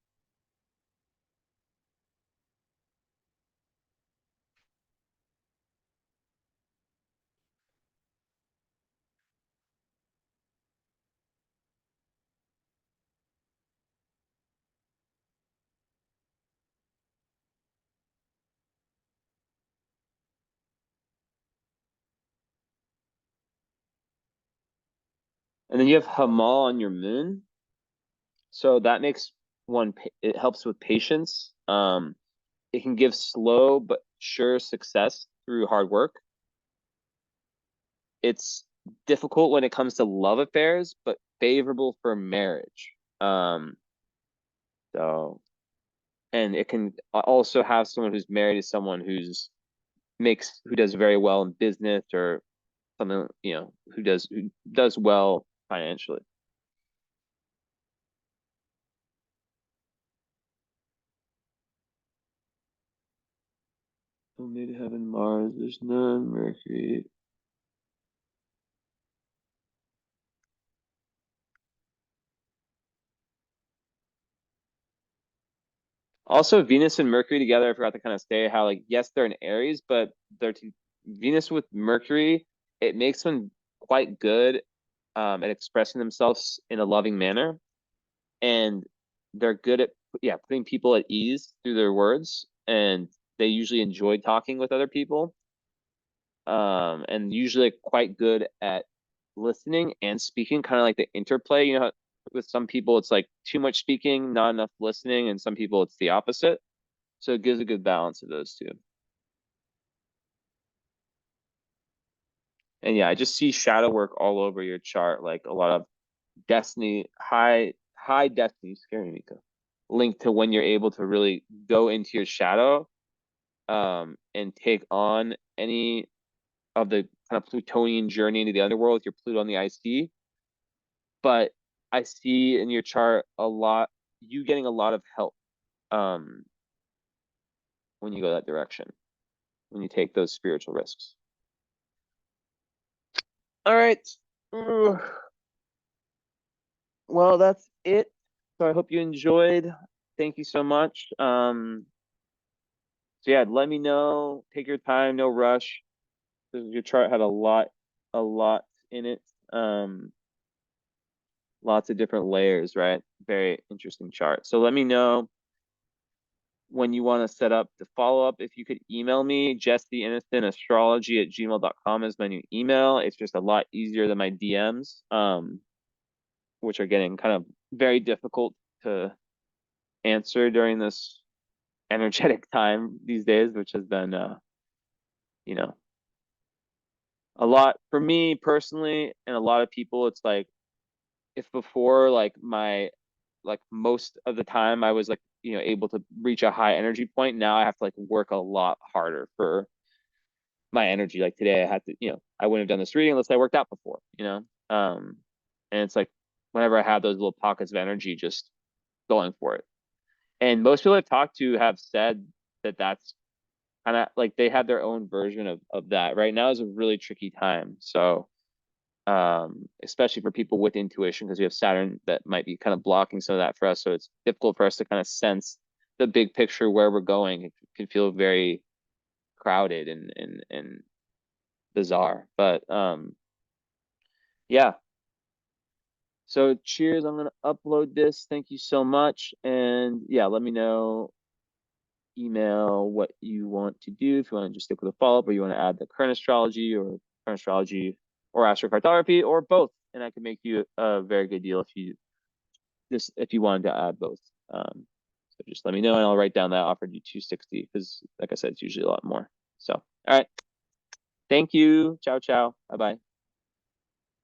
And then you have Hamal on your moon. So that makes it helps with patience. It can give slow but sure success through hard work. It's difficult when it comes to love affairs, but favorable for marriage. So, and it can also have someone who's married to someone who does very well in business or something, who does well financially. Only to heaven, Mars. There's none. Mercury. Also, Venus and Mercury together, I forgot to kind of say how, like, yes, they're in Aries, but Venus with Mercury, it makes them quite good at expressing themselves in a loving manner. And they're good at, yeah, putting people at ease through their words. And they usually enjoy talking with other people. And usually quite good at listening and speaking, kind of like the interplay. With some people, it's like too much speaking, not enough listening, and some people, it's the opposite. So it gives a good balance of those two. And yeah, I just see shadow work all over your chart, like a lot of destiny, high destiny, scary Miko, linked to when you're able to really go into your shadow, and take on any of the kind of Plutonian journey into the underworld with your Pluto on the IC. But I see in your chart you getting a lot of help um, when you go that direction, when you take those spiritual risks. All right. Well, that's it. So I hope you enjoyed. Thank you so much. So yeah, let me know. Take your time, no rush. Your chart had a lot in it. Um, Lots of different layers, right? Very interesting chart. So let me know when you want to set up the follow up. If you could email me, jesstheinnocentastrology@gmail.com is my new email. It's just a lot easier than my DMs, which are getting kind of very difficult to answer during this energetic time these days, which has been, you know, a lot for me personally, and a lot of people. It's like if before, like most of the time I was like, able to reach a high energy point. Now I have to like work a lot harder for my energy. Like today I had to, I wouldn't have done this reading unless I worked out before. And it's like whenever I have those little pockets of energy, just going for it. And most people I've talked to have said that that's kind of like they have their own version of that. Right now is a really tricky time. So especially for people with intuition, because we have Saturn that might be kind of blocking some of that for us. So it's difficult for us to kind of sense the big picture where we're going. It can feel very crowded and bizarre. But yeah. So cheers. I'm gonna upload this. Thank you so much. And yeah, let me know, email what you want to do. If you want to just stick with a follow-up, or you want to add the current astrology or astrocartography or both. And I can make you a very good deal if you this if you wanted to add both. So just let me know and I'll write down that I offered you 260 because like I said, it's usually a lot more. So, all right. Thank you. Ciao, ciao. Bye bye.